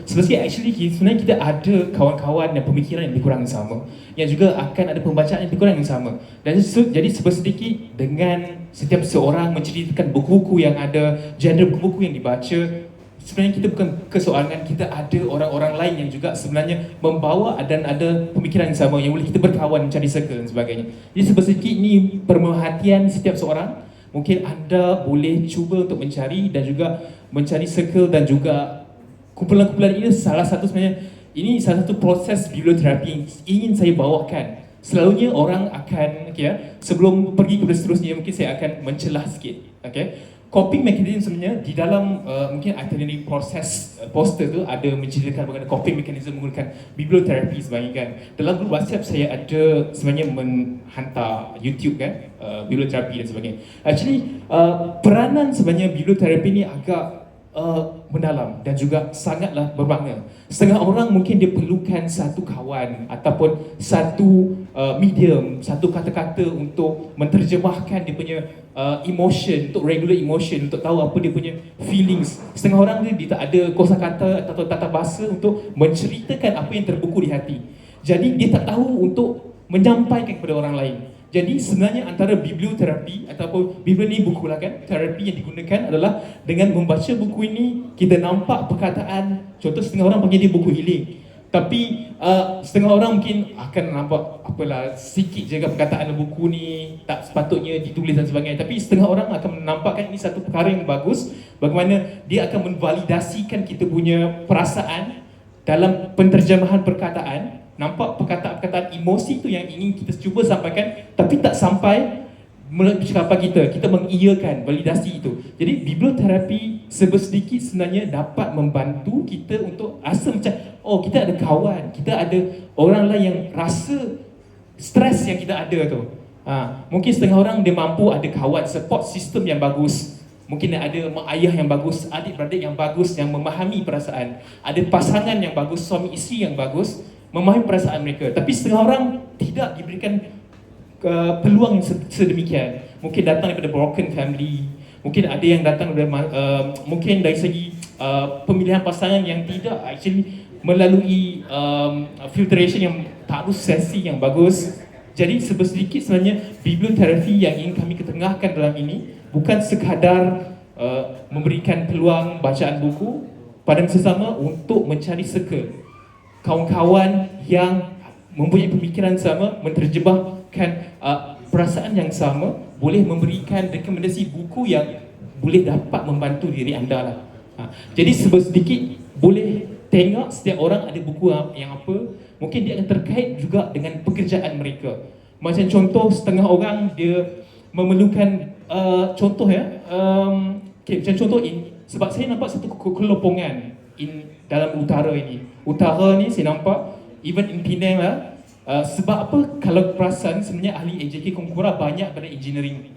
Sebenarnya kita ada kawan-kawan dan pemikiran yang lebih kurang sama, yang juga akan ada pembacaan yang lebih kurang yang sama. Dan jadi sedikit dengan setiap seorang menceritakan buku-buku yang ada, genre buku-buku yang dibaca. Sebenarnya kita bukan kesoalan, kita ada orang-orang lain yang juga sebenarnya membawa dan ada pemikiran yang sama, yang boleh kita berkawan, mencari circle dan sebagainya. Jadi sedikit ni pemerhatian setiap seorang. Mungkin anda boleh cuba untuk mencari dan juga mencari circle dan juga kumpulan-kumpulan ini salah satu proses biblioterapi yang ingin saya bawakan. Selalunya orang akan sebelum pergi kepada seterusnya mungkin saya akan mencelah sikit. Coping mechanism sebenarnya di dalam mungkin itinerary proses poster tu ada menceritakan bagaimana coping mechanism menggunakan biblioterapi sebenarnya kan. Dalam grup WhatsApp saya ada sebenarnya menghantar YouTube kan, biblioterapi dan sebagainya. Actually peranan sebenarnya biblioterapi ni agak mendalam dan juga sangatlah bermakna. Setengah orang mungkin dia perlukan satu kawan ataupun satu medium, satu kata-kata untuk menterjemahkan dia punya emotion, untuk regular emotion, untuk tahu apa dia punya feelings. Setengah orang dia tak ada kosakata atau tata bahasa untuk menceritakan apa yang terbuku di hati. Jadi dia tak tahu untuk menyampaikan kepada orang lain. Jadi sebenarnya antara biblioterapi ataupun bibli ni buku lah kan, terapi yang digunakan adalah dengan membaca buku ini kita nampak perkataan. Contoh setengah orang panggil dia buku healing, tapi setengah orang mungkin akan nampak apalah sikit je perkataan buku ni tak sepatutnya ditulis dan sebagainya. Tapi setengah orang akan menampakkan ini satu perkara yang bagus, bagaimana dia akan menvalidasikan kita punya perasaan dalam penterjemahan perkataan. Nampak perkataan-perkataan emosi tu yang ingin kita cuba sampaikan tapi tak sampai, melalui percakapan kita mengiyakan, validasi itu. Jadi biblioterapi sedikit sebenarnya dapat membantu kita untuk rasa macam, oh kita ada kawan, kita ada orang lain yang rasa stres yang kita ada tu. Mungkin setengah orang dia mampu ada kawan, support system yang bagus. Mungkin ada mak ayah yang bagus, adik-beradik yang bagus yang memahami perasaan. Ada pasangan yang bagus, suami isteri yang bagus memahami perasaan mereka. Tapi setengah orang tidak diberikan peluang yang sedemikian. Mungkin datang daripada broken family. Mungkin ada yang datang dari mungkin dari segi pemilihan pasangan yang tidak actually melalui filtration yang tak ada sesi yang bagus. Jadi sedikit sebenarnya biblioterapi yang ingin kami ketengahkan dalam ini bukan sekadar memberikan peluang bacaan buku pada sesama untuk mencari circle kawan-kawan yang mempunyai pemikiran sama, menterjemahkan perasaan yang sama, boleh memberikan rekomendasi buku yang boleh dapat membantu diri anda lah. Jadi sedikit boleh tengok setiap orang ada buku yang apa, mungkin dia akan terkait juga dengan pekerjaan mereka. Macam contoh, setengah orang dia memerlukan contoh ya, macam contoh sebab saya nampak satu kelopongan dalam utara ini. Utara ni saya nampak even in Penang lah, sebab apa? Kalau perasan sebenarnya ahli AJK Kongkura banyak pada engineering.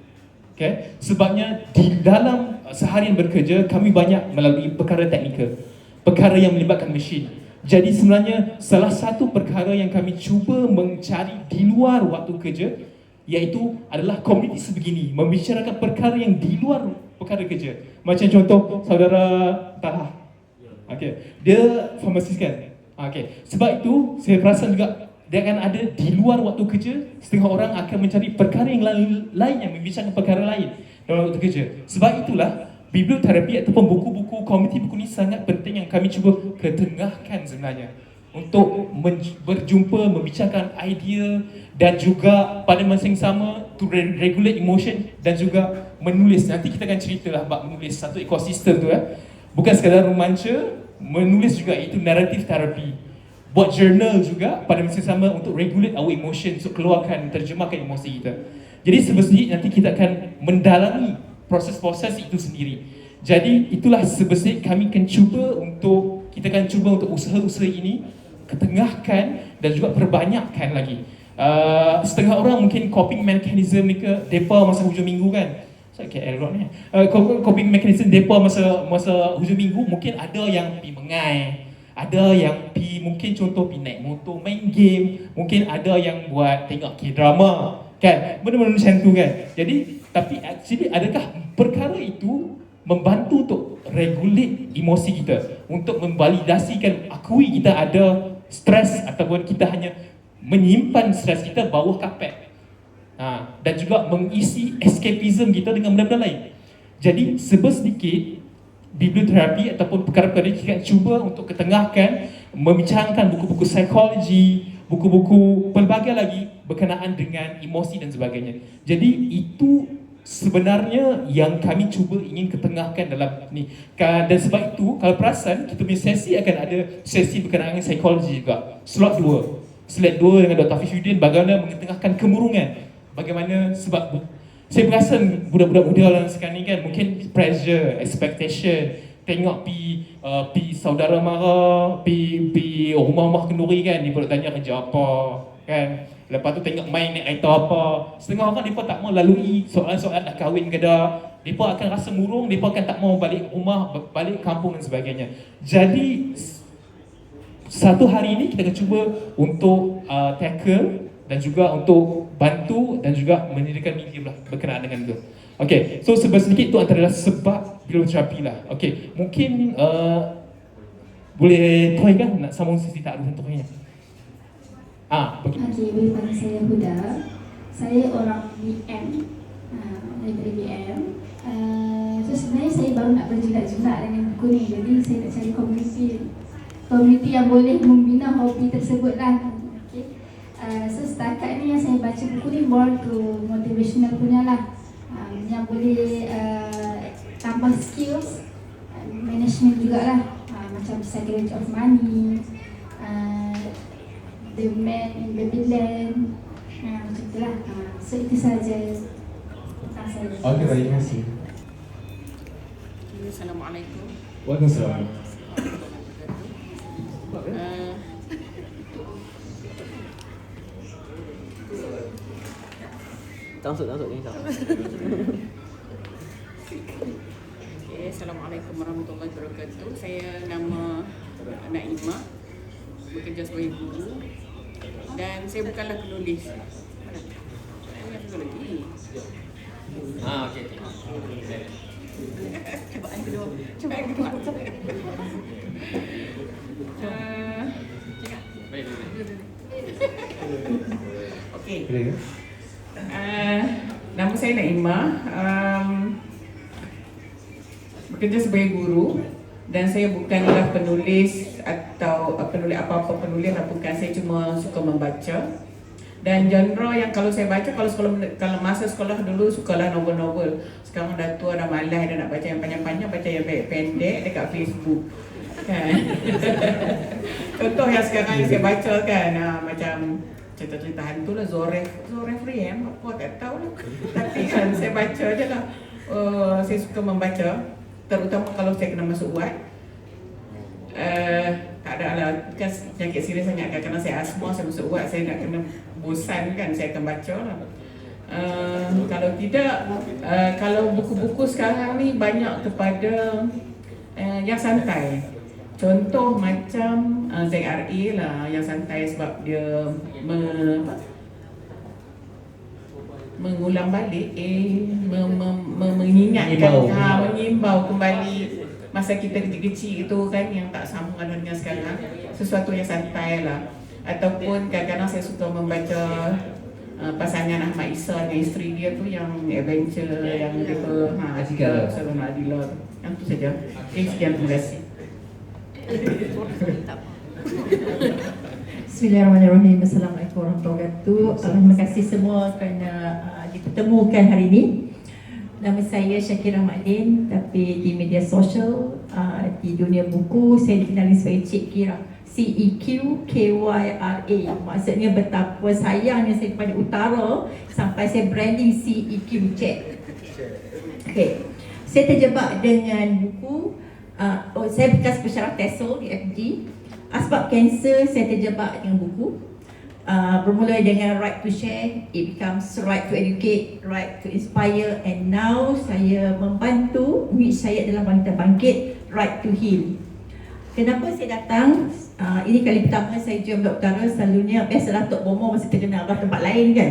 Okay? Sebabnya di dalam seharian bekerja kami banyak melalui perkara teknikal, perkara yang melibatkan mesin. Jadi sebenarnya salah satu perkara yang kami cuba mencari di luar waktu kerja iaitu adalah komuniti sebegini, membicarakan perkara yang di luar perkara kerja. Macam contoh saudara Taha, okay, dia farmasis kan, okay. Sebab itu saya perasan juga dia akan ada di luar waktu kerja, setengah orang akan mencari perkara yang lain yang membicarakan perkara lain dalam waktu kerja. Sebab itulah biblioterapi ataupun buku-buku, komuniti buku ni sangat penting yang kami cuba ketengahkan sebenarnya untuk berjumpa, membicarakan idea dan juga pada masa yang sama to regulate emotion dan juga menulis. Nanti kita akan ceritalah bab menulis, satu ekosistem tu ya. Bukan sekadar romanca, menulis juga, itu narrative therapy. Buat journal juga pada masa yang sama untuk regulate our emotion, untuk keluarkan, terjemahkan emosi kita. Jadi sebesar nanti kita akan mendalami proses-proses itu sendiri. Jadi itulah sebesar kami akan cuba untuk, kita akan cuba untuk usaha-usaha ini ketengahkan dan juga perbanyakkan lagi. Setengah orang mungkin coping mechanism mereka depa masa hujung minggu kan. Saya KL rock ni. Coping mechanism depa masa hujung minggu mungkin ada yang pergi mengai, ada yang pergi mungkin contoh pergi naik motor, main game, mungkin ada yang buat tengok K-drama kan. Benda-benda macam tu kan. Jadi tapi actually adakah perkara itu membantu untuk regulate emosi kita, untuk memvalidasikan akui kita ada stres ataupun kita hanya menyimpan stres kita bawah kapet, dan juga mengisi escapism kita dengan benda-benda lain. Jadi sedikit biblioterapi ataupun perkara-perkara kita cuba untuk ketengahkan, membicarakan buku-buku psikologi, buku-buku pelbagai lagi berkenaan dengan emosi dan sebagainya. Jadi itu sebenarnya yang kami cuba ingin ketengahkan dalam ni. Dan sebab itu kalau perasan kita punya sesi akan ada sesi berkenaan dengan psikologi juga. Slot 2 dengan Dr. Hafizuddin, bagaimana mengetengahkan kemurungan. Bagaimana sebab saya perasan budak-budak muda dalam sekarang ni kan mungkin pressure, expectation, tengok pi saudara marah, pi rumah-rumah kenduri kan, dia boleh tanya kerja apa kan. Lepas tu tengok main naik kereta apa. Setengah orang mereka tak mau lalui soalan-soalan dah kahwin ke dah. Mereka akan rasa murung, mereka akan tak mau balik rumah, balik kampung dan sebagainya. Jadi satu hari ini kita akan cuba untuk tackle dan juga untuk bantu dan juga menyediakan media berkenaan dengan itu. Okay, so sedikit itu antara sebab biblioterapi lah. Okay, mungkin boleh Toy kan nak sambung sesi tak ada contohnya. Okey, bagi saya Huda. Saya orang BM, daripada BM. So sebenarnya saya baru nak berjilat-jilat dengan buku ni. Jadi saya nak cari komuniti yang boleh membina hobi tersebut lah. Okay. So setakat ni yang saya baca buku ni more to motivational punya lah, yang boleh tambah skills management jugalah, macam psychology of money, The Man in Babyland, macam itulah. So itu sahaja belakang saya. Okey, baik, terima kasih. Assalamualaikum. Waalaikumsalam. Tangsuk ni tak. Okay, Assalamualaikum warahmatullahi wabarakatuh. Saya nama Naimah, bekerja sebagai guru dan saya bukanlah penulis. Saya satu lagi. Okey. Cubaan kedua. Cubaan kedua. Okey. Nama saya Naimah, bekerja sebagai guru dan saya bukanlah penulis atau penulis apa-apa penulis lah, bukan. Saya cuma suka membaca. Dan genre yang kalau saya baca, kalau masa sekolah dulu sukalah novel-novel. Sekarang dah tua, dah malas, dah nak baca yang panjang-panjang, baca yang pendek dekat Facebook kan. Contoh yang sekarang yang saya baca kan, macam cerita-cerita hantu lah, Zorefri apa tak tahu lah. Tapi kan saya baca je lah. Saya suka membaca, terutama kalau saya kena masuk wad. Tak ada lah, kan penyakit serius sangat kan, kerana saya asma, saya masuk wad, saya nak kena bosan kan, saya akan baca lah. Kalau tidak, kalau buku-buku sekarang ni banyak kepada yang santai. Contoh macam ZRA lah, yang santai sebab dia mengulang balik, mengimbau kembali masa kita kecil-kecil itu kan, yang tak sama dengan sekarang. Sesuatu yang santai lah. Ataupun kadang-kadang saya suka membaca pasangan Ahmad Isa dengan isteri dia tu yang adventure, yang dia Adila, Saudara Adila tu. Yang tu saja. Sekian, terima kasih. Bismillahirrahmanirrahim. Assalamualaikum warahmatullahi wabarakatuh. Terima kasih semua kerana dipertemukan hari ini. Nama saya Syakira Maklin, tapi di media sosial, di dunia buku saya dikenali sebagai Cik Kira. CEQKYRA. Maksudnya betapa sayangnya saya kepada utara sampai saya branding CEQ Cik. Okay. Saya terjebak dengan buku. Saya bekas pesyarat TESOL di FG. Asbab kanser, saya terjebak dengan buku. Bermula dengan right to share, it becomes right to educate, right to inspire, and now saya membantu, which saya adalah wanita bangkit, right to heal. Kenapa saya datang? Ini kali pertama saya jual Blok Utara. Selalunya biasalah Tok Bomo masih terkenal di tempat lain kan.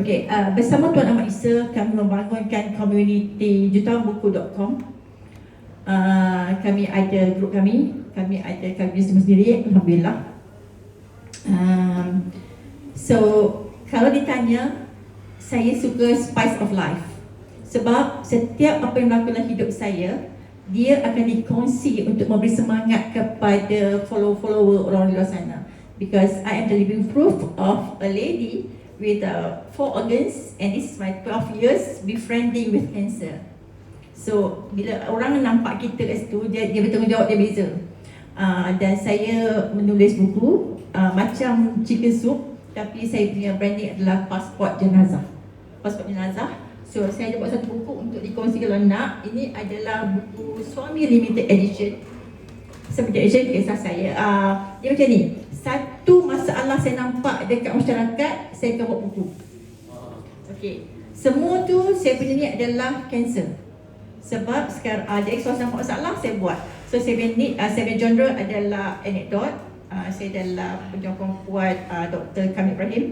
Okey, bersama Tuan Ahmad Isa kami membangunkan community jutawan-buku.com. Kami ada grup kami ada kami sendiri, alhamdulillah. So kalau ditanya, saya suka spice of life sebab setiap apa yang berlaku dalam hidup saya, dia akan dikongsi untuk memberi semangat kepada follower orang di luar sana. Because I am the living proof of a lady with 4 organs, and this is my 12 years befriending with cancer. So bila orang nampak kita kat situ, dia bertanggungjawab, dia beza. Dan saya menulis buku macam Chicken Soup, tapi saya punya branding adalah Pasport Jenazah. Pasport Jenazah. So saya ada buat satu buku untuk dikongsi kalau nak. Ini adalah buku Suami Limited Edition. Seperti edition kisah saya. Dia macam ni. Satu masalah saya nampak dekat masyarakat, saya akan buat buku. Okey. Semua tu saya punya ni adalah kanser. Sebab sekarang jadi kalau saya nampak masalah, saya buat. So saya punya genre adalah anekdot. Saya adalah pejuang perempuan Dr. Kamil Ibrahim,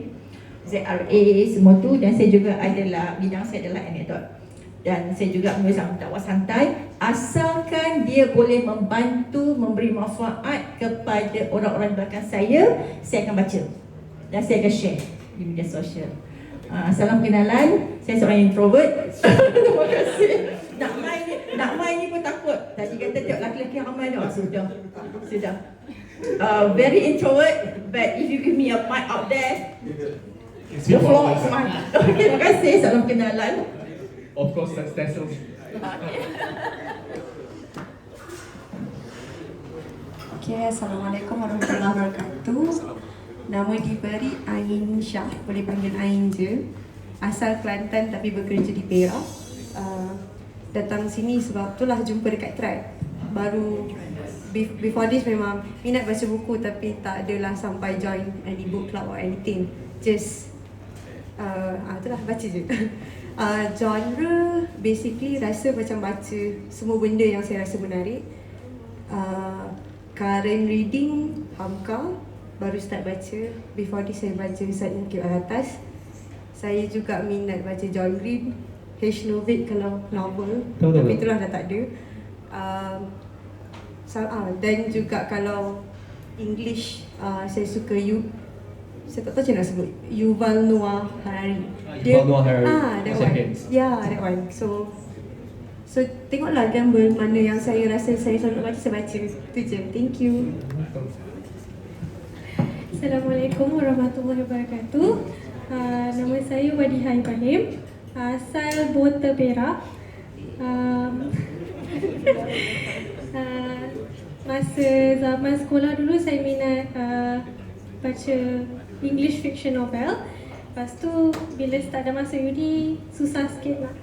ZRA, semua tu. Dan saya juga adalah, bidang saya adalah anekdot. Dan saya juga menulis dakwah santai, asalkan dia boleh membantu, memberi manfaat kepada orang-orang di belakang saya akan baca dan saya akan share di media sosial. Salam kenalan, saya seorang introvert. Terima kasih. Nak main ni pun takut. Tadi kata tengok lelaki-lelaki ramai tu. Sudah. Very introvert, but if you give me a mic out there, the floor is mine. Terima kasih. Salam kenalan. Of course, that's TESOL. Okay, Assalamualaikum warahmatullahi wabarakatuh. Nama diberi Ain Syah, boleh panggil Ain je. asal Kelantan tapi bekerja di Perak. Datang sini sebab itulah jumpa dekat track. Baru before this memang minat baca buku tapi tak adalah sampai join any book club or anything. Just itulah baca je. Genre basically rasa macam baca semua benda yang saya rasa menarik. Current reading Hamka, baru start baca. Before this saya baca Ustaz Nakib Al-Atas. Saya juga minat baca John Green, H. Novik kalau novel, tapi itulah dah tak ada. Dan juga kalau English, saya suka saya tak tahu macam nak sebut, Yuval Noah Harari. Yuval Noah Harari. That one. Yeah, that one. So tengoklah gambar mana yang saya rasa saya selalu baca, saya baca. Itu je. Thank you. Assalamualaikum warahmatullahi wabarakatuh. Nama saya Wadiha Ibrahim, asal Bota Perak. Masa zaman sekolah dulu saya minat baca English fiction novel. Lepas tu bila start dah masa uni, susah sikit nak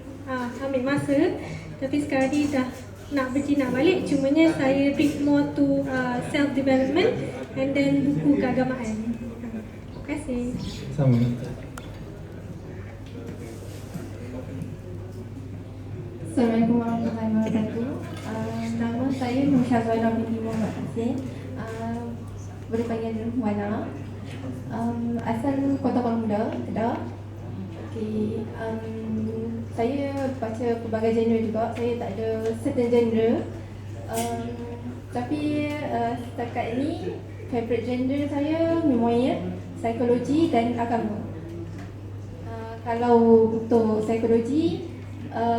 ambil masa. Tapi sekarang ni dah nak berjinak balik. Cumanya saya read more to self-development and then buku keagamaan. Terima kasih. Sama. Assalamualaikum warahmatullahi wabarakatuh. Nama saya Nur Syazwana binti Muhammad Hasin. Boleh panggil Wana. Asal Kota Kuala Muda, Kedah. Okay. Saya baca pelbagai genre juga. Saya tak ada certain genre. Tapi setakat ini favorite genre saya memoir, psikologi dan agama. Kalau untuk psikologi,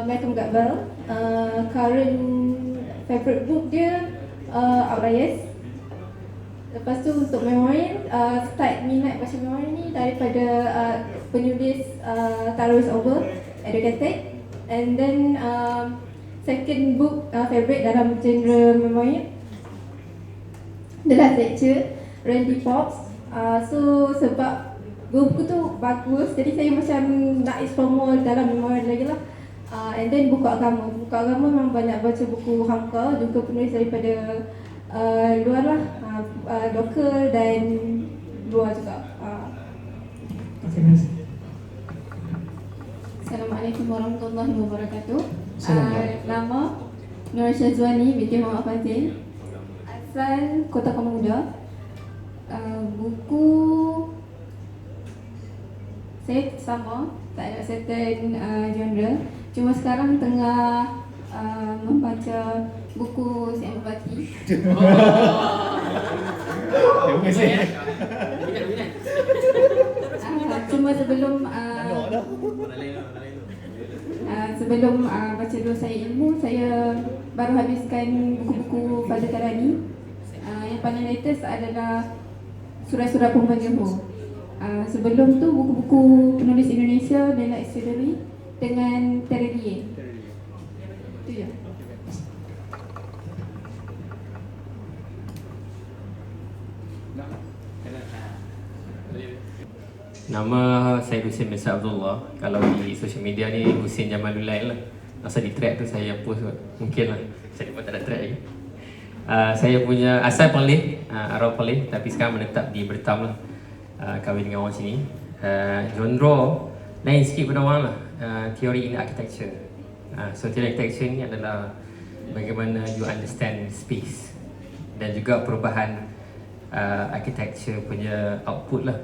Malcolm Gladwell. Current favorite book dia Outliers. Lepas tu untuk memoir, start minat baca memoir ni daripada penulis Taros Over, Educated. And then second book favorite dalam genre memoir, The Last Lecture, Randy Fox. So sebab buku tu bagus, jadi saya macam nak explore more dalam memoir lagi lah. And then buku agama. Buku agama memang banyak baca buku Hamka, juga penulis daripada luar lah, local dan luar juga. Assalamualaikum warahmatullahi wabarakatuh. Nama Nur Syazwani binti Muhammad Fazil, asal Kota Kuala Muda. Buku saya sama, tak ada certain genre. Cuma sekarang tengah membaca buku Syed Bati. Terima kasih. Cuma sebelum baca dua saya ilmu, saya baru habiskan buku-buku Fazil Tarani. Yang paling latest adalah Surah-Surah Perempuan Johor. Sebelum tu buku-buku penulis Indonesia, Laila Isfidari dengan Terelie. Itu je. Nama saya Husin bin Abdullah. Kalau di social media ni Husin Jamalulain lah. Asal di track tu saya yang post mungkin lah. Saya pun tak ada track lagi. Saya punya asal Perlis, Arab Perlis, tapi sekarang menetap di Bertam lah. Kahwin dengan orang sini. Genre lain sikit pada orang lah. Theory in architecture. So theory architecture ni adalah bagaimana you understand space dan juga perubahan architecture punya output lah.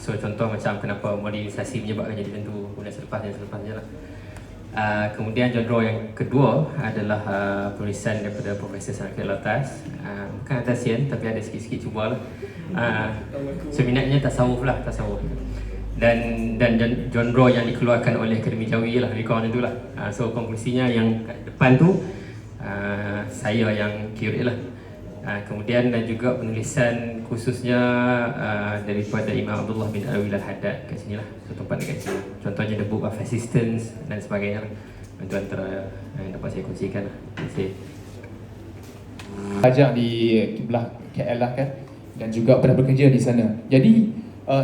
So contoh macam kenapa modernisasi menyebabkan jadi macam tu, kemudian selepasnya lah. Kemudian genre yang kedua adalah penulisan daripada Profesor Sanakil Al-Atas. Bukan Atasian tapi ada sikit-sikit cuba lah. So minatnya tasawuf lah, tasawuf. Dan genre yang dikeluarkan oleh Akademi Jawi lah, lebih kurang macam tu lah. So konklusinya yang kat depan tu saya yang curate lah. Kemudian dan juga penulisan khususnya daripada Imam Abdullah bin Alwi Al-Haddad kat sini lah, satu tempat dekat sini. Contohnya The Book of Assistance dan sebagainya lah. Itu antara yang dapat saya kongsikan lah. Terima kasih. Ajak di belah KL lah kan, dan juga pernah bekerja di sana. Jadi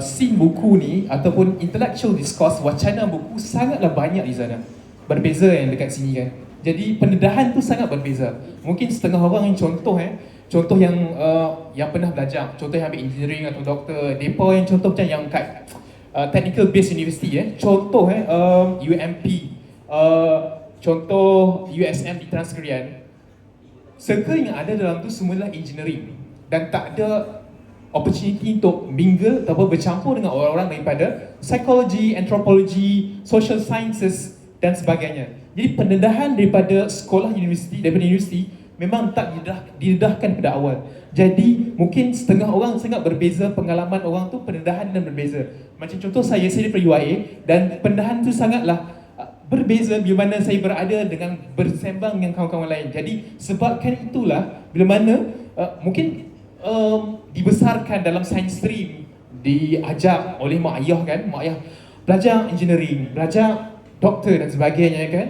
scene buku ni ataupun intellectual discourse, wacana buku sangatlah banyak di sana. Berbeza yang dekat sini kan. Jadi pendedahan tu sangat berbeza. Mungkin setengah orang yang contoh yang pernah belajar, contoh yang ambil engineering atau doktor, depa yang contoh macam yang kat technical based university contoh UMP, contoh USM di Transkrian. Circle yang ada dalam tu semualah engineering dan tak ada opportunity untuk mingle atau bercampur dengan orang-orang daripada psychology, anthropology, social sciences dan sebagainya. Jadi pendedahan daripada sekolah daripada universiti memang tak didedahkan pada awal. Jadi mungkin setengah orang sangat berbeza, pengalaman orang tu pendedahan dan berbeza. Macam contoh saya daripada UIA dan pendedahan tu sangatlah berbeza bila mana saya berada dengan bersembang dengan kawan-kawan lain. Jadi sebabkan itulah bila mana mungkin dibesarkan dalam science stream, diajar oleh mak ayah kan, mak ayah belajar engineering, belajar doktor dan sebagainya kan,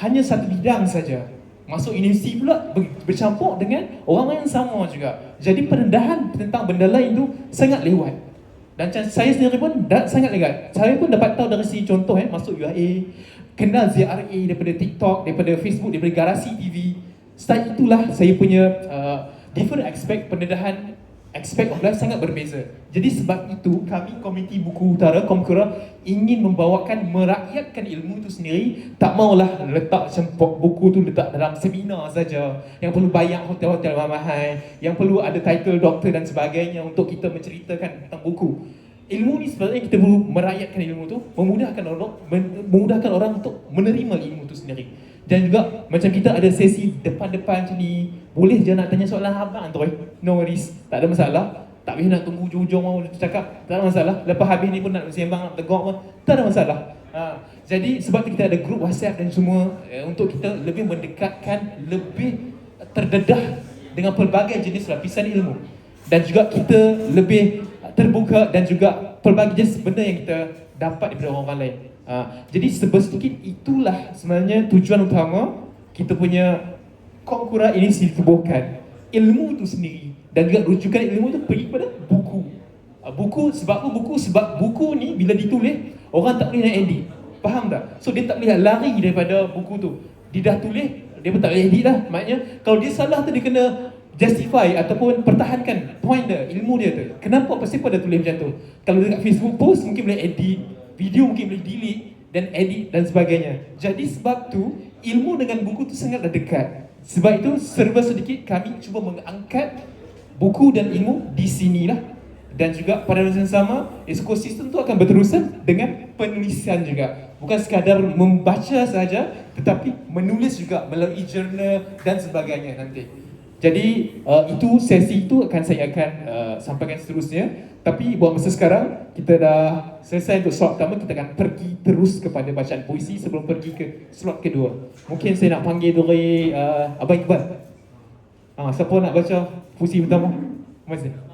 hanya satu bidang saja. Masuk universiti pula bercampur dengan orang yang sama juga. Jadi pendedahan tentang benda lain tu sangat lewat. Dan saya sendiri pun sangat lewat. Saya pun dapat tahu dari sini contoh masuk UIA, kenal ZRA daripada TikTok, daripada Facebook, daripada Garasi TV. Setelah itulah saya punya different aspect pendedahan, aspect of life sangat berbeza. Jadi sebab itu kami Komuniti Buku Utara Komkura ingin membawakan, merakyatkan ilmu itu sendiri. Tak maulah letak macam buku tu letak dalam seminar saja yang perlu bayar hotel-hotel mahal, yang perlu ada title doktor dan sebagainya untuk kita menceritakan tentang buku. Ilmu ni sebenarnya kita perlu merakyatkan ilmu tu, memudahkan orang untuk menerima ilmu tu sendiri. Dan juga macam kita ada sesi depan-depan macam ni, boleh je nak tanya soalan abang tu, no worries, tak ada masalah. Tak payah nak tunggu hujung-hujung mau cakap, tak ada masalah. Lepas habis ni pun nak sembang, nak tegur pun, tak ada masalah. Jadi sebab tu kita ada grup WhatsApp dan semua untuk kita lebih mendekatkan, lebih terdedah dengan pelbagai jenis lapisan ilmu. Dan juga kita lebih terbuka dan juga pelbagai jenis benda yang kita dapat daripada orang lain. Jadi sedikit itulah sebenarnya tujuan utama kita punya Komkura ini ditubuhkan. Ilmu itu sendiri dan juga rujukan ilmu itu pergi kepada buku. Sebab buku ni bila ditulis orang tak boleh nak edit. Faham tak? So dia tak boleh lari daripada buku tu. Dia dah tulis, dia pun tak boleh edit lah. Maknanya kalau dia salah tu dia kena justify ataupun pertahankan point dia, ilmu dia tu. Kenapa? Pasti pada tulis macam tu. Kalau dekat Facebook post mungkin boleh edit, video mungkin boleh delete dan edit dan sebagainya. Jadi sebab tu ilmu dengan buku tu sangatlah dekat. Sebab itu serba sedikit kami cuba mengangkat buku dan ilmu di sinilah. Dan juga pada masa yang sama ekosistem tu akan berterusan dengan penulisan juga. Bukan sekadar membaca saja tetapi menulis juga melalui jurnal dan sebagainya nanti. Jadi itu sesi itu saya akan sampaikan seterusnya. Tapi buat masa sekarang kita dah selesai untuk slot pertama, kita akan pergi terus kepada bacaan puisi sebelum pergi ke slot kedua. Mungkin saya nak panggil dari Abang Iqbal. Siapa nak baca puisi pertama? Terima kasih.